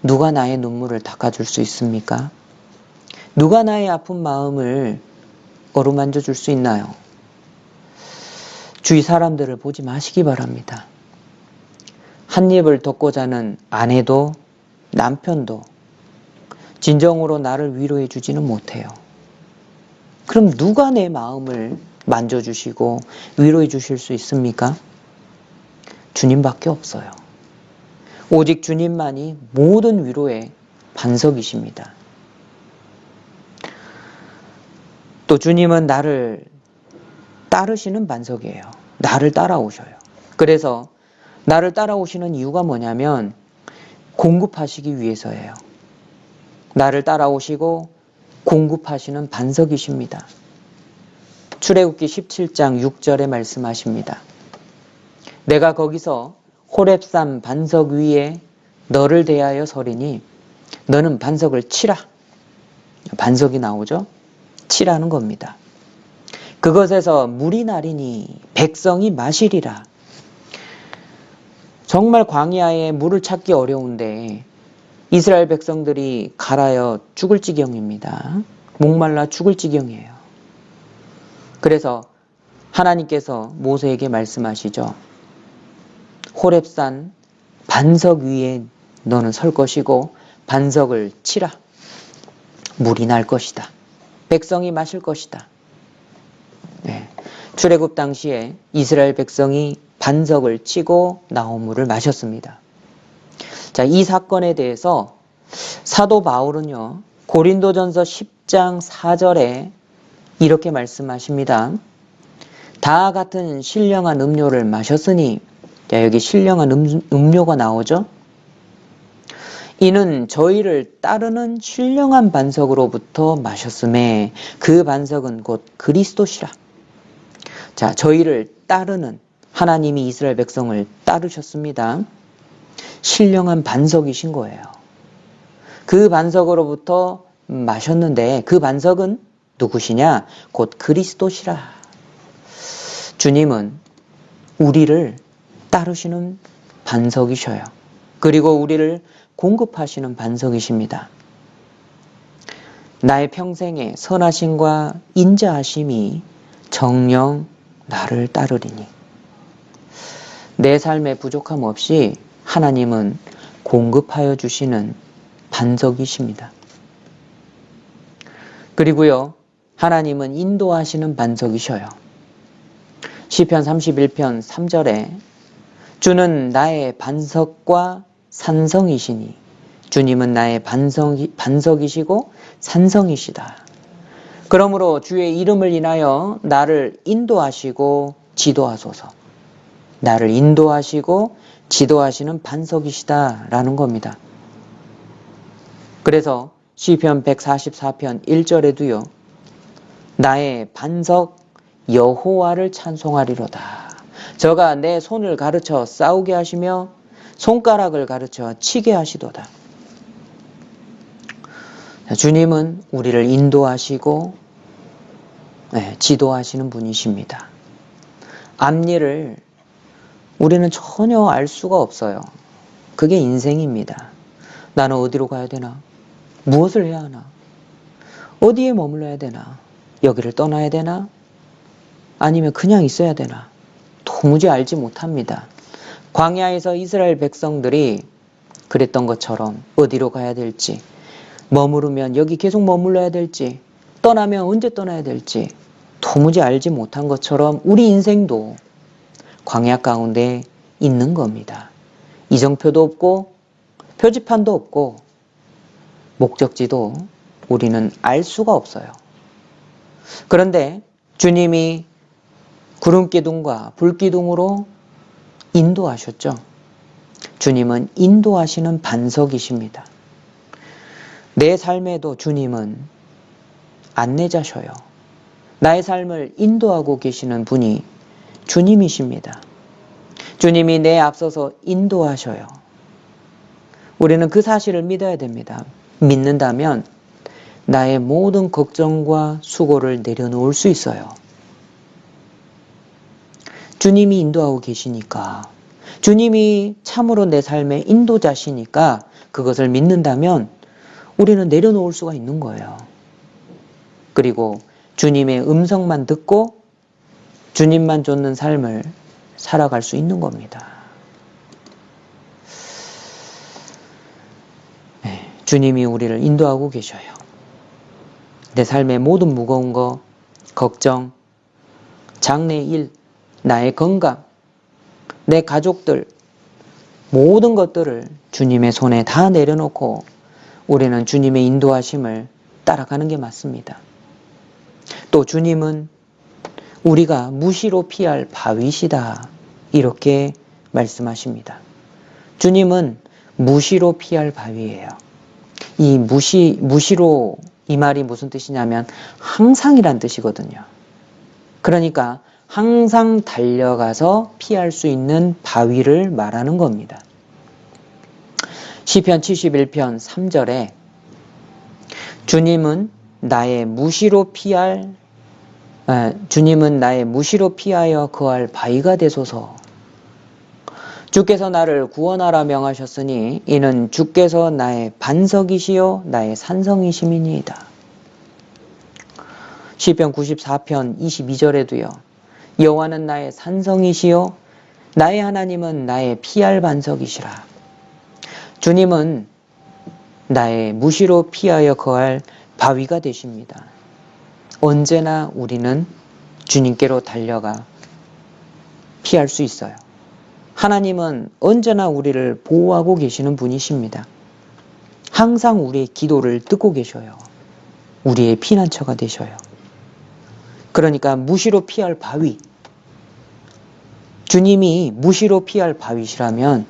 [SPEAKER 1] 누가 나의 눈물을 닦아줄 수 있습니까? 누가 나의 아픈 마음을 어루만져 줄 수 있나요? 주위 사람들을 보지 마시기 바랍니다. 한 입을 덮고 자는 아내도 남편도 진정으로 나를 위로해 주지는 못해요. 그럼 누가 내 마음을 만져주시고 위로해 주실 수 있습니까? 주님밖에 없어요. 오직 주님만이 모든 위로의 반석이십니다. 또 주님은 나를 따르시는 반석이에요. 나를 따라오셔요. 그래서 나를 따라오시는 이유가 뭐냐면 공급하시기 위해서예요. 나를 따라오시고 공급하시는 반석이십니다. 출애굽기 17장 6절에 말씀하십니다. 내가 거기서 호렙산 반석 위에 너를 대하여 서리니 너는 반석을 치라. 반석이 나오죠? 치라는 겁니다. 그것에서 물이 나리니 백성이 마시리라. 정말 광야에 물을 찾기 어려운데 이스라엘 백성들이 갈아여 죽을 지경입니다. 목말라 죽을 지경이에요. 그래서 하나님께서 모세에게 말씀하시죠. 호렙산 반석 위에 너는 설 것이고 반석을 치라. 물이 날 것이다. 백성이 마실 것이다. 네. 출애굽 당시에 이스라엘 백성이 반석을 치고 나온 물을 마셨습니다. 자, 이 사건에 대해서 사도 바울은요, 고린도전서 10장 4절에 이렇게 말씀하십니다. 다 같은 신령한 음료를 마셨으니, 자, 여기 신령한 음료가 나오죠? 이는 저희를 따르는 신령한 반석으로부터 마셨음에 그 반석은 곧 그리스도시라. 자, 저희를 따르는 하나님이 이스라엘 백성을 따르셨습니다. 신령한 반석이신 거예요. 그 반석으로부터 마셨는데 그 반석은 누구시냐? 곧 그리스도시라. 주님은 우리를 따르시는 반석이셔요. 그리고 우리를 공급하시는 반석이십니다. 나의 평생의 선하심과 인자하심이 정녕 나를 따르리니. 내 삶에 부족함 없이 하나님은 공급하여 주시는 반석이십니다. 그리고요, 하나님은 인도하시는 반석이셔요. 시편 31편 3절에 주는 나의 반석과 산성이시니 주님은 나의 반석이시고 산성이시다. 그러므로 주의 이름을 인하여 나를 인도하시고 지도하소서. 나를 인도하시고 지도하시는 반석이시다라는 겁니다. 그래서 시편 144편 1절에도요. 나의 반석 여호와를 찬송하리로다. 저가 내 손을 가르쳐 싸우게 하시며 손가락을 가르쳐 치게 하시도다. 주님은 우리를 인도하시고 지도하시는 분이십니다. 앞일을 우리는 전혀 알 수가 없어요. 그게 인생입니다. 나는 어디로 가야 되나? 무엇을 해야 하나? 어디에 머물러야 되나? 여기를 떠나야 되나? 아니면 그냥 있어야 되나? 도무지 알지 못합니다. 광야에서 이스라엘 백성들이 그랬던 것처럼 어디로 가야 될지, 머무르면 여기 계속 머물러야 될지, 떠나면 언제 떠나야 될지 도무지 알지 못한 것처럼 우리 인생도 광야 가운데 있는 겁니다. 이정표도 없고 표지판도 없고 목적지도 우리는 알 수가 없어요. 그런데 주님이 구름기둥과 불기둥으로 인도하셨죠. 주님은 인도하시는 반석이십니다. 내 삶에도 주님은 안내자셔요. 나의 삶을 인도하고 계시는 분이 주님이십니다. 주님이 내 앞서서 인도하셔요. 우리는 그 사실을 믿어야 됩니다. 믿는다면 나의 모든 걱정과 수고를 내려놓을 수 있어요. 주님이 인도하고 계시니까, 주님이 참으로 내 삶의 인도자시니까 그것을 믿는다면 우리는 내려놓을 수가 있는 거예요. 그리고 주님의 음성만 듣고 주님만 쫓는 삶을 살아갈 수 있는 겁니다. 네, 주님이 우리를 인도하고 계셔요. 내 삶의 모든 무거운 거, 걱정, 장래 일, 나의 건강, 내 가족들, 모든 것들을 주님의 손에 다 내려놓고 우리는 주님의 인도하심을 따라가는 게 맞습니다. 또 주님은 우리가 무시로 피할 바위시다, 이렇게 말씀하십니다. 주님은 무시로 피할 바위예요. 이 무시로, 이 말이 무슨 뜻이냐면 항상이란 뜻이거든요. 그러니까 항상 달려가서 피할 수 있는 바위를 말하는 겁니다. 시편 71편 3절에 주님은 나의 무시로 피하여 거할 바위가 되소서. 주께서 나를 구원하라 명하셨으니 이는 주께서 나의 반석이시요 나의 산성이심이니이다. 시편 94편 22절에도요. 여호와는 나의 산성이시요 나의 하나님은 나의 피할 반석이시라. 주님은 나의 무시로 피하여 거할 바위가 되십니다. 언제나 우리는 주님께로 달려가 피할 수 있어요. 하나님은 언제나 우리를 보호하고 계시는 분이십니다. 항상 우리의 기도를 듣고 계셔요. 우리의 피난처가 되셔요. 그러니까 무시로 피할 바위, 주님이 무시로 피할 바위시라면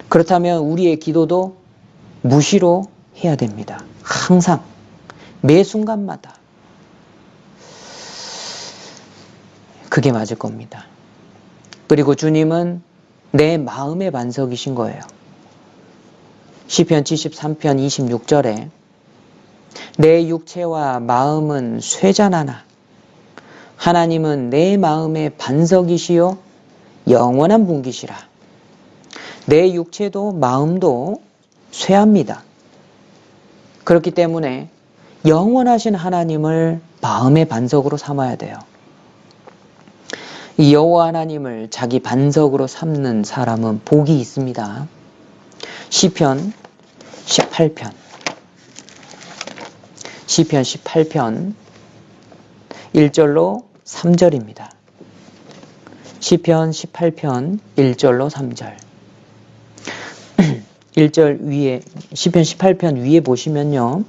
[SPEAKER 1] 그렇다면 우리의 기도도 무시로 해야 됩니다. 항상 매 순간마다 그게 맞을 겁니다. 그리고 주님은 내 마음의 반석이신 거예요. 시편 73편 26절에 내 육체와 마음은 쇠잔하나 하나님은 내 마음의 반석이시요 영원한 분기시라. 내 육체도 마음도 쇠합니다. 그렇기 때문에 영원하신 하나님을 마음의 반석으로 삼아야 돼요. 이 여호와 하나님을 자기 반석으로 삼는 사람은 복이 있습니다. 시편 18편 1절로 3절입니다. 시편 18편 1절로 3절 1절 위에 시편 18편 위에 보시면요.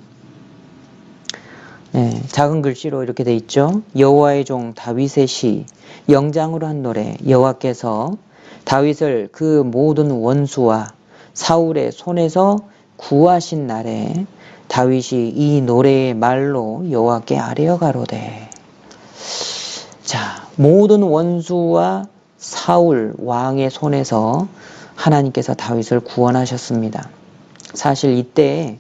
[SPEAKER 1] 네, 작은 글씨로 이렇게 돼 있죠. 여호와의 종 다윗의 시 영장으로 한 노래. 여호와께서 다윗을 그 모든 원수와 사울의 손에서 구하신 날에 다윗이 이 노래의 말로 여호와께 아뢰어 가로되. 자, 모든 원수와 사울 왕의 손에서 하나님께서 다윗을 구원하셨습니다. 사실 이때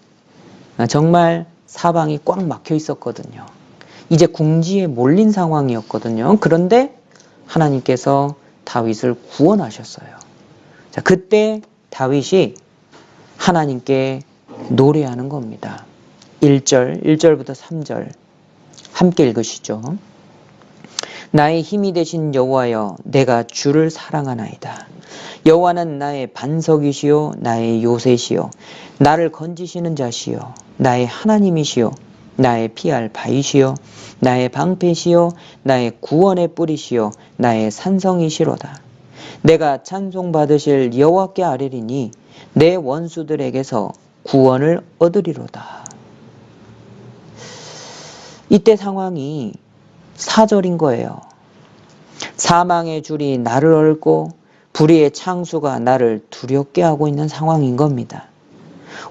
[SPEAKER 1] 정말 사방이 꽉 막혀 있었거든요. 이제 궁지에 몰린 상황이었거든요. 그런데 하나님께서 다윗을 구원하셨어요. 자, 그때 다윗이 하나님께 노래하는 겁니다. 1절부터 3절 함께 읽으시죠. 나의 힘이 되신 여호와여, 내가 주를 사랑하나이다. 여호와는 나의 반석이시요 나의 요새시요 나를 건지시는 자시요 나의 하나님이시요 나의 피할 바위시요 나의 방패시요 나의 구원의 뿌리시요 나의 산성이시로다. 내가 찬송받으실 여호와께 아뢰리니 내 원수들에게서 구원을 얻으리로다. 이때 상황이 4절인 거예요. 사망의 줄이 나를 얽고 불의의 창수가 나를 두렵게 하고 있는 상황인 겁니다.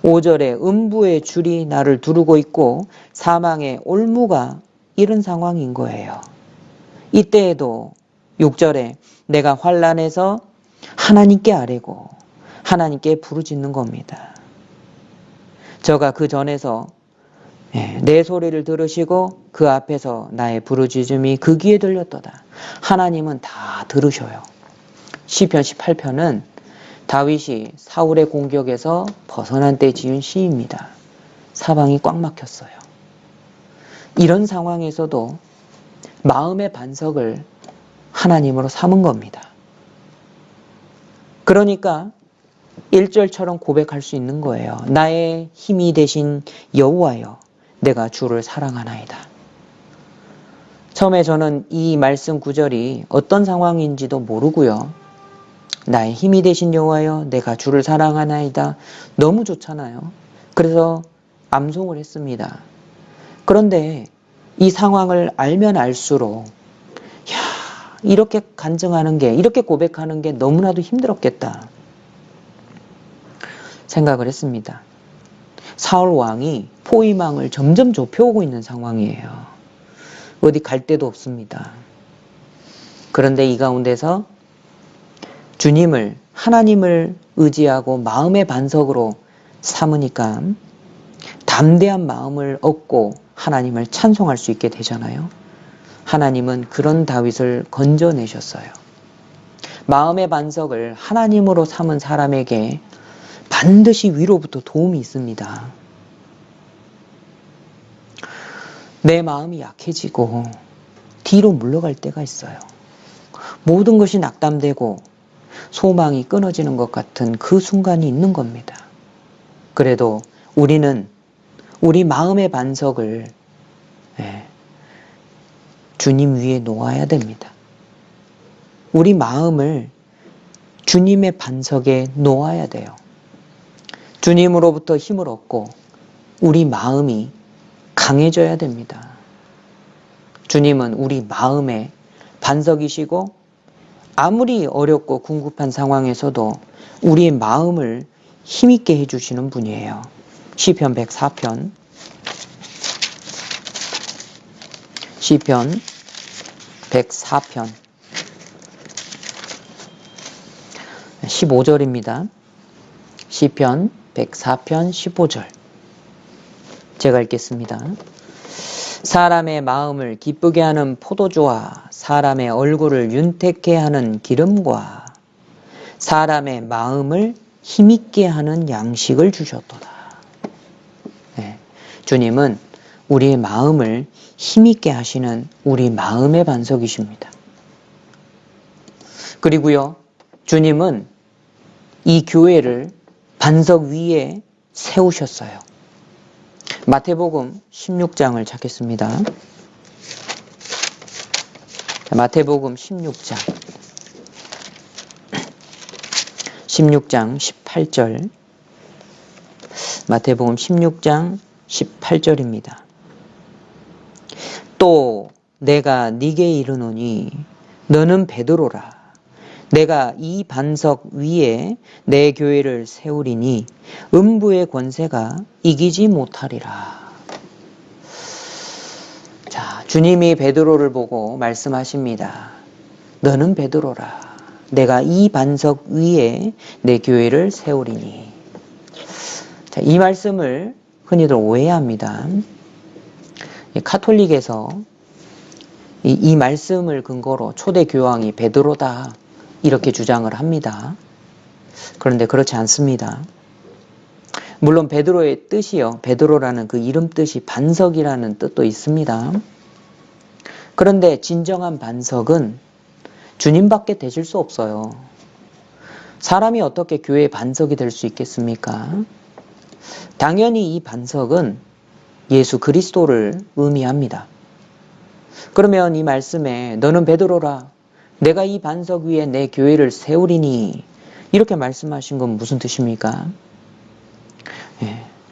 [SPEAKER 1] 5절에 음부의 줄이 나를 두르고 있고 사망의 올무가 이런 상황인 거예요. 이때에도 6절에 내가 환난에서 하나님께 아뢰고 하나님께 부르짖는 겁니다. 저가 그 전에서 내 소리를 들으시고 그 앞에서 나의 부르짖음이 그 귀에 들렸도다. 하나님은 다 들으셔요. 시편 18편은 다윗이 사울의 공격에서 벗어난 때 지은 시입니다. 사방이 꽉 막혔어요. 이런 상황에서도 마음의 반석을 하나님으로 삼은 겁니다. 그러니까 1절처럼 고백할 수 있는 거예요. 나의 힘이 되신 여호와여, 내가 주를 사랑하나이다. 처음에 저는 이 말씀 구절이 어떤 상황인지도 모르고요. 나의 힘이 되신 여호와여, 내가 주를 사랑하나이다. 너무 좋잖아요. 그래서 암송을 했습니다. 그런데 이 상황을 알면 알수록 이렇게 간증하는 게, 이렇게 고백하는 게 너무나도 힘들었겠다 생각을 했습니다. 사울 왕이 포위망을 점점 좁혀오고 있는 상황이에요. 어디 갈 데도 없습니다. 그런데 이 가운데서 주님을, 하나님을 의지하고 마음의 반석으로 삼으니까 담대한 마음을 얻고 하나님을 찬송할 수 있게 되잖아요. 하나님은 그런 다윗을 건져내셨어요. 마음의 반석을 하나님으로 삼은 사람에게 반드시 위로부터 도움이 있습니다. 내 마음이 약해지고 뒤로 물러갈 때가 있어요. 모든 것이 낙담되고 소망이 끊어지는 것 같은 그 순간이 있는 겁니다. 그래도 우리는 우리 마음의 반석을 주님 위에 놓아야 됩니다. 우리 마음을 주님의 반석에 놓아야 돼요. 주님으로부터 힘을 얻고 우리 마음이 강해져야 됩니다. 주님은 우리 마음의 반석이시고 아무리 어렵고 궁급한 상황에서도 우리의 마음을 힘있게 해주시는 분이에요. 시편 104편 15절입니다. 시편 104편 15절 제가 읽겠습니다. 사람의 마음을 기쁘게 하는 포도주와 사람의 얼굴을 윤택케 하는 기름과 사람의 마음을 힘있게 하는 양식을 주셨도다. 주님은 우리의 마음을 힘있게 하시는 우리 마음의 반석이십니다. 그리고요, 주님은 이 교회를 반석 위에 세우셨어요. 마태복음 16장을 찾겠습니다. 마태복음 16장 18절 마태복음 16장 18절입니다. 또 내가 네게 이르노니 너는 베드로라. 내가 이 반석 위에 내 교회를 세우리니 음부의 권세가 이기지 못하리라. 자, 주님이 베드로를 보고 말씀하십니다. 너는 베드로라. 내가 이 반석 위에 내 교회를 세우리니. 자, 이 말씀을 흔히들 오해합니다. 카톨릭에서 이 말씀을 근거로 초대 교황이 베드로다 이렇게 주장을 합니다. 그런데 그렇지 않습니다. 물론 베드로의 뜻이요, 베드로라는 그 이름 뜻이 반석이라는 뜻도 있습니다. 그런데 진정한 반석은 주님밖에 되실 수 없어요. 사람이 어떻게 교회의 반석이 될 수 있겠습니까? 당연히 이 반석은 예수 그리스도를 의미합니다. 그러면 이 말씀에 너는 베드로라. 내가 이 반석 위에 내 교회를 세우리니 이렇게 말씀하신 건 무슨 뜻입니까?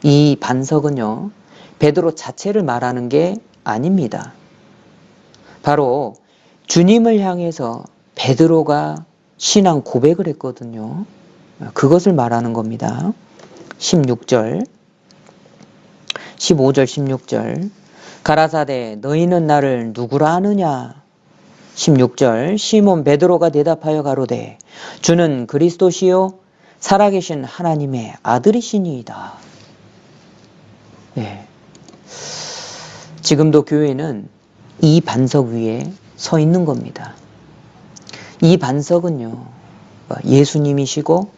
[SPEAKER 1] 이 반석은요, 베드로 자체를 말하는 게 아닙니다. 바로 주님을 향해서 베드로가 신앙 고백을 했거든요. 그것을 말하는 겁니다. 15절 16절 가라사대 너희는 나를 누구라 하느냐? 16절 시몬 베드로가 대답하여 가로되 주는 그리스도시요 살아계신 하나님의 아들이시니이다. 지금도 교회는 이 반석 위에 서 있는 겁니다. 이 반석은요, 예수님이시고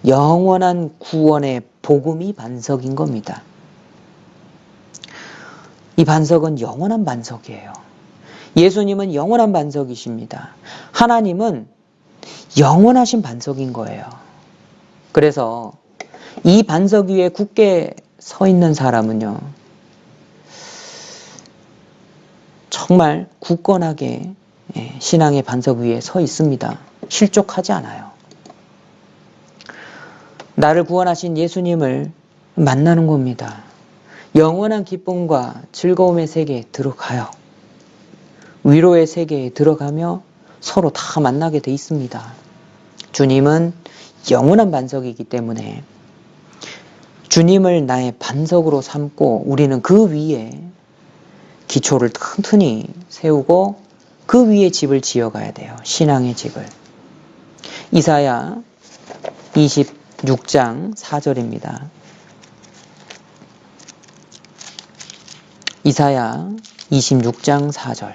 [SPEAKER 1] 영원한 구원의 복음이 반석인 겁니다. 이 반석은 영원한 반석이에요. 예수님은 영원한 반석이십니다. 하나님은 영원하신 반석인 거예요. 그래서 이 반석 위에 굳게 서 있는 사람은요, 정말 굳건하게 신앙의 반석 위에 서 있습니다. 실족하지 않아요. 나를 구원하신 예수님을 만나는 겁니다. 영원한 기쁨과 즐거움의 세계에 들어가요. 위로의 세계에 들어가며 서로 다 만나게 돼 있습니다. 주님은 영원한 반석이기 때문에 주님을 나의 반석으로 삼고 우리는 그 위에 기초를 튼튼히 세우고 그 위에 집을 지어가야 돼요. 신앙의 집을. 이사야 26장 4절입니다. 이사야 26장 4절.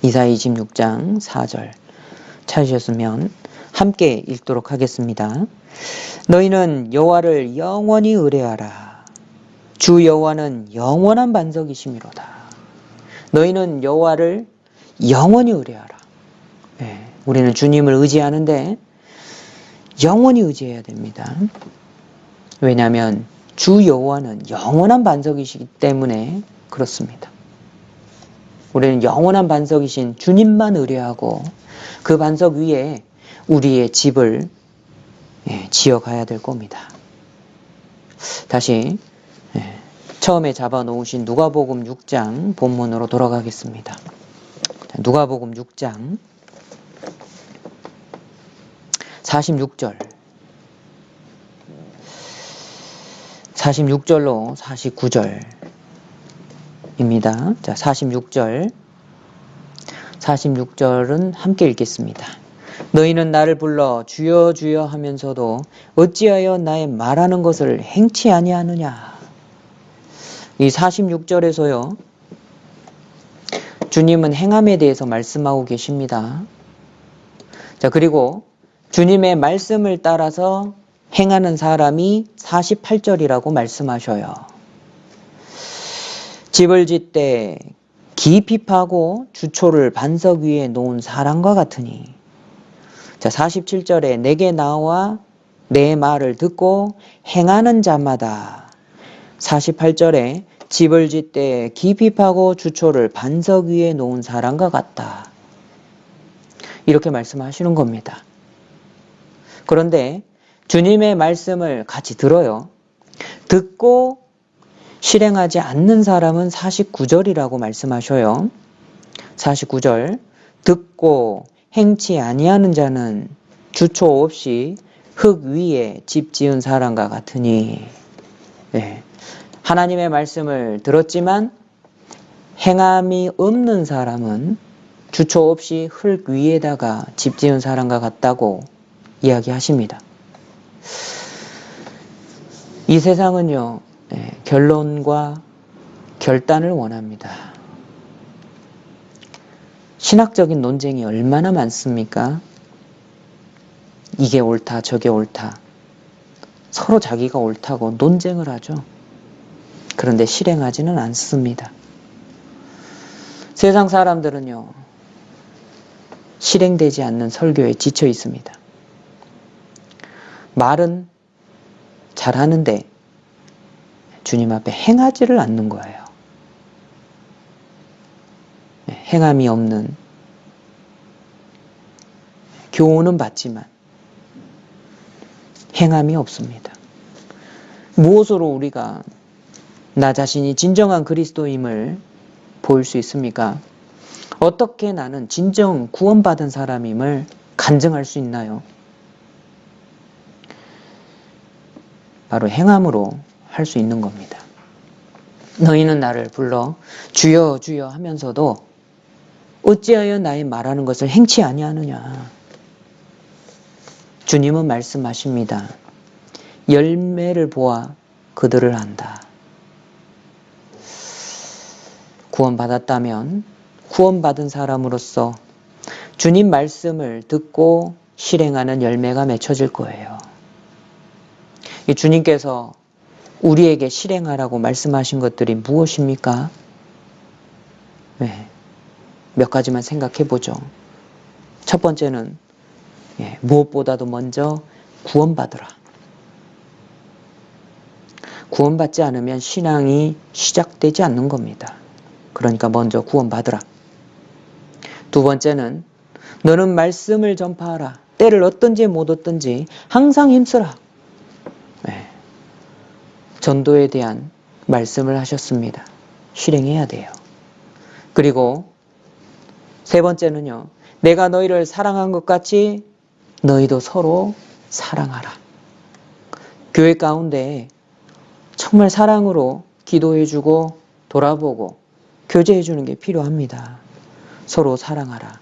[SPEAKER 1] 이사야 26장 4절 찾으셨으면 함께 읽도록 하겠습니다. 너희는 여호와를 영원히 의뢰하라. 주 여호와는 영원한 반석이시미로다. 너희는 여호와를 영원히 의뢰하라. 네, 우리는 주님을 의지하는데 영원히 의지해야 됩니다. 왜냐하면 주 여호와는 영원한 반석이시기 때문에 그렇습니다. 우리는 영원한 반석이신 주님만 의뢰하고 그 반석 위에 우리의 집을 지어가야 될 겁니다. 다시 처음에 잡아놓으신 누가복음 6장 본문으로 돌아가겠습니다. 누가복음 6장 46절 46절로 49절입니다. 자, 46절은 함께 읽겠습니다. 너희는 나를 불러 주여 주여 하면서도 어찌하여 나의 말하는 것을 행치 아니하느냐. 이 46절에서요. 주님은 행함에 대해서 말씀하고 계십니다. 자, 그리고 주님의 말씀을 따라서 행하는 사람이 48절이라고 말씀하셔요. 집을 짓되 깊이 파고 주초를 반석 위에 놓은 사람과 같으니. 자, 47절에 내게 나와 내 말을 듣고 행하는 자마다. 48절에 집을 짓되 깊이 파고 주초를 반석 위에 놓은 사람과 같다. 이렇게 말씀하시는 겁니다. 그런데 주님의 말씀을 같이 들어요. 듣고 실행하지 않는 사람은 49절이라고 말씀하셔요. 49절 듣고 행치 아니하는 자는 주초 없이 흙 위에 집 지은 사람과 같으니. 네. 하나님의 말씀을 들었지만 행함이 없는 사람은 주초 없이 흙 위에다가 집 지은 사람과 같다고 이야기하십니다. 이 세상은요, 결론과 결단을 원합니다. 신학적인 논쟁이 얼마나 많습니까? 이게 옳다, 저게 옳다. 서로 자기가 옳다고 논쟁을 하죠. 그런데 실행하지는 않습니다. 세상 사람들은요, 실행되지 않는 설교에 지쳐 있습니다. 말은 잘하는데 주님 앞에 행하지를 않는 거예요. 행함이 없는, 교훈은 받지만 행함이 없습니다. 무엇으로 우리가 나 자신이 진정한 그리스도임을 보일 수 있습니까? 어떻게 나는 진정 구원받은 사람임을 간증할 수 있나요? 바로 행함으로 할 수 있는 겁니다. 너희는 나를 불러 주여 주여 하면서도 어찌하여 나의 말하는 것을 행치 아니하느냐. 주님은 말씀하십니다. 열매를 보아 그들을 안다. 구원받았다면 구원받은 사람으로서 주님 말씀을 듣고 실행하는 열매가 맺혀질 거예요. 주님께서 우리에게 실행하라고 말씀하신 것들이 무엇입니까? 네, 몇 가지만 생각해 보죠. 첫 번째는 무엇보다도 먼저 구원받으라. 구원받지 않으면 신앙이 시작되지 않는 겁니다. 그러니까 먼저 구원받으라. 두 번째는 너는 말씀을 전파하라. 때를 얻든지 못 얻든지 항상 힘쓰라. 전도에 대한 말씀을 하셨습니다. 실행해야 돼요. 그리고 세 번째는요. 내가 너희를 사랑한 것 같이 너희도 서로 사랑하라. 교회 가운데 정말 사랑으로 기도해주고 돌아보고 교제해주는 게 필요합니다. 서로 사랑하라.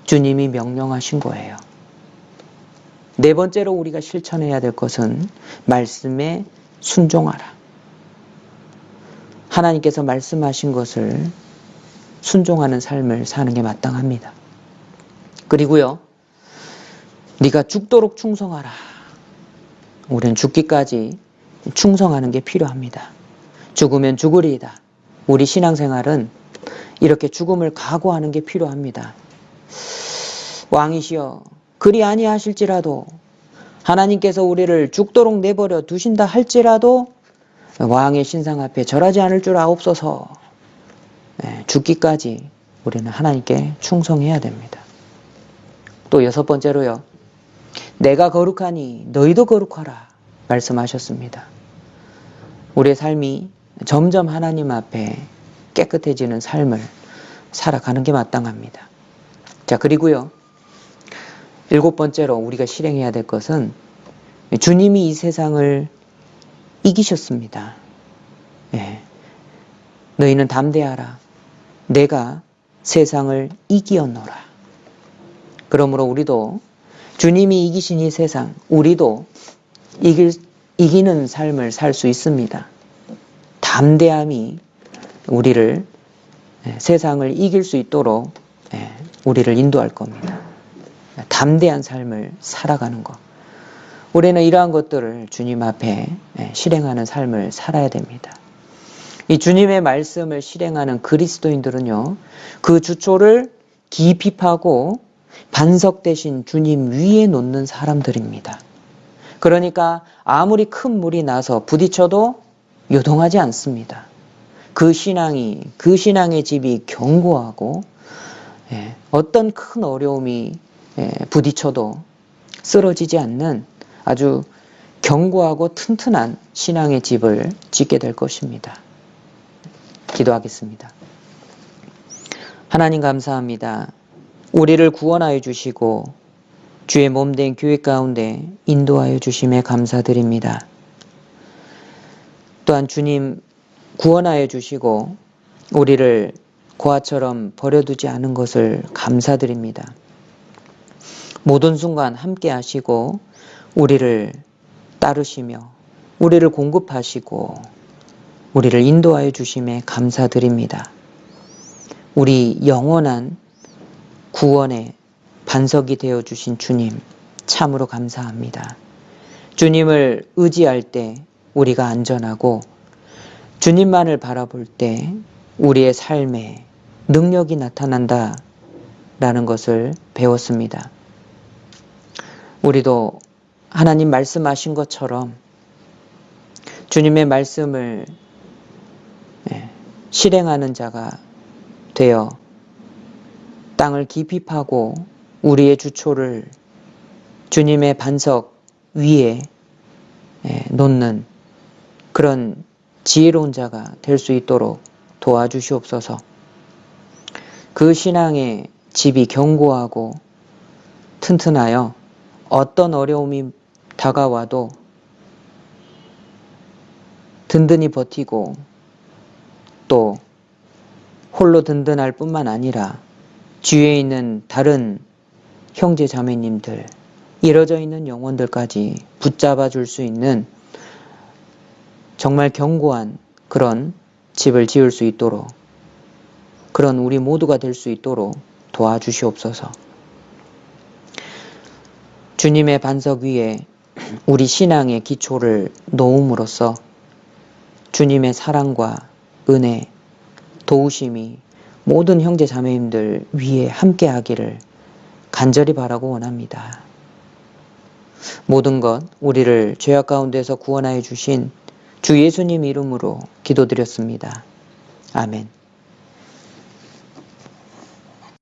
[SPEAKER 1] 주님이 명령하신 거예요. 네 번째로 우리가 실천해야 될 것은 말씀에 순종하라. 하나님께서 말씀하신 것을 순종하는 삶을 사는 게 마땅합니다. 그리고요. 네가 죽도록 충성하라. 우리는 죽기까지 충성하는 게 필요합니다. 죽으면 죽으리이다. 우리 신앙생활은 이렇게 죽음을 각오하는 게 필요합니다. 왕이시여 그리 아니하실지라도 하나님께서 우리를 죽도록 내버려 두신다 할지라도 왕의 신상 앞에 절하지 않을 줄 아옵소서. 죽기까지 우리는 하나님께 충성해야 됩니다. 또 여섯 번째로요. 내가 거룩하니 너희도 거룩하라 말씀하셨습니다. 우리의 삶이 점점 하나님 앞에 깨끗해지는 삶을 살아가는 게 마땅합니다. 자, 그리고요. 일곱 번째로 우리가 실행해야 될 것은 주님이 이 세상을 이기셨습니다. 너희는 담대하라. 내가 세상을 이기었노라. 그러므로 우리도 주님이 이기신 이 세상, 우리도 이기는 삶을 살 수 있습니다. 담대함이 우리를 세상을 이길 수 있도록 우리를 인도할 겁니다. 담대한 삶을 살아가는 것. 우리는 이러한 것들을 주님 앞에 실행하는 삶을 살아야 됩니다. 이 주님의 말씀을 실행하는 그리스도인들은요, 그 주초를 깊이 파고 반석 대신 주님 위에 놓는 사람들입니다. 그러니까 아무리 큰 물이 나서 부딪혀도 요동하지 않습니다. 그 신앙의 집이 견고하고 어떤 큰 어려움이 부딪혀도 쓰러지지 않는 아주 견고하고 튼튼한 신앙의 집을 짓게 될 것입니다. 기도하겠습니다. 하나님 감사합니다. 우리를 구원하여 주시고 주의 몸된 교회 가운데 인도하여 주심에 감사드립니다. 또한 주님 구원하여 주시고 우리를 고아처럼 버려두지 않은 것을 감사드립니다. 모든 순간 함께 하시고 우리를 따르시며 우리를 공급하시고 우리를 인도하여 주심에 감사드립니다. 우리 영원한 구원의 반석이 되어 주신 주님 참으로 감사합니다. 주님을 의지할 때 우리가 안전하고 주님만을 바라볼 때 우리의 삶에 능력이 나타난다라는 것을 배웠습니다. 우리도 하나님 말씀하신 것처럼 주님의 말씀을 실행하는 자가 되어 땅을 깊이 파고 우리의 주초를 주님의 반석 위에 놓는 그런 지혜로운 자가 될 수 있도록 도와주시옵소서. 그 신앙의 집이 견고하고 튼튼하여 어떤 어려움이 다가와도 든든히 버티고 또 홀로 든든할 뿐만 아니라 주위에 있는 다른 형제 자매님들, 이뤄져 있는 영혼들까지 붙잡아 줄 수 있는 정말 견고한 그런 집을 지을 수 있도록, 그런 우리 모두가 될 수 있도록 도와주시옵소서. 주님의 반석 위에 우리 신앙의 기초를 놓음으로써 주님의 사랑과 은혜, 도우심이 모든 형제 자매님들 위에 함께 하기를 간절히 바라고 원합니다. 모든 것 우리를 죄악 가운데서 구원하여 주신 주 예수님 이름으로 기도드렸습니다. 아멘.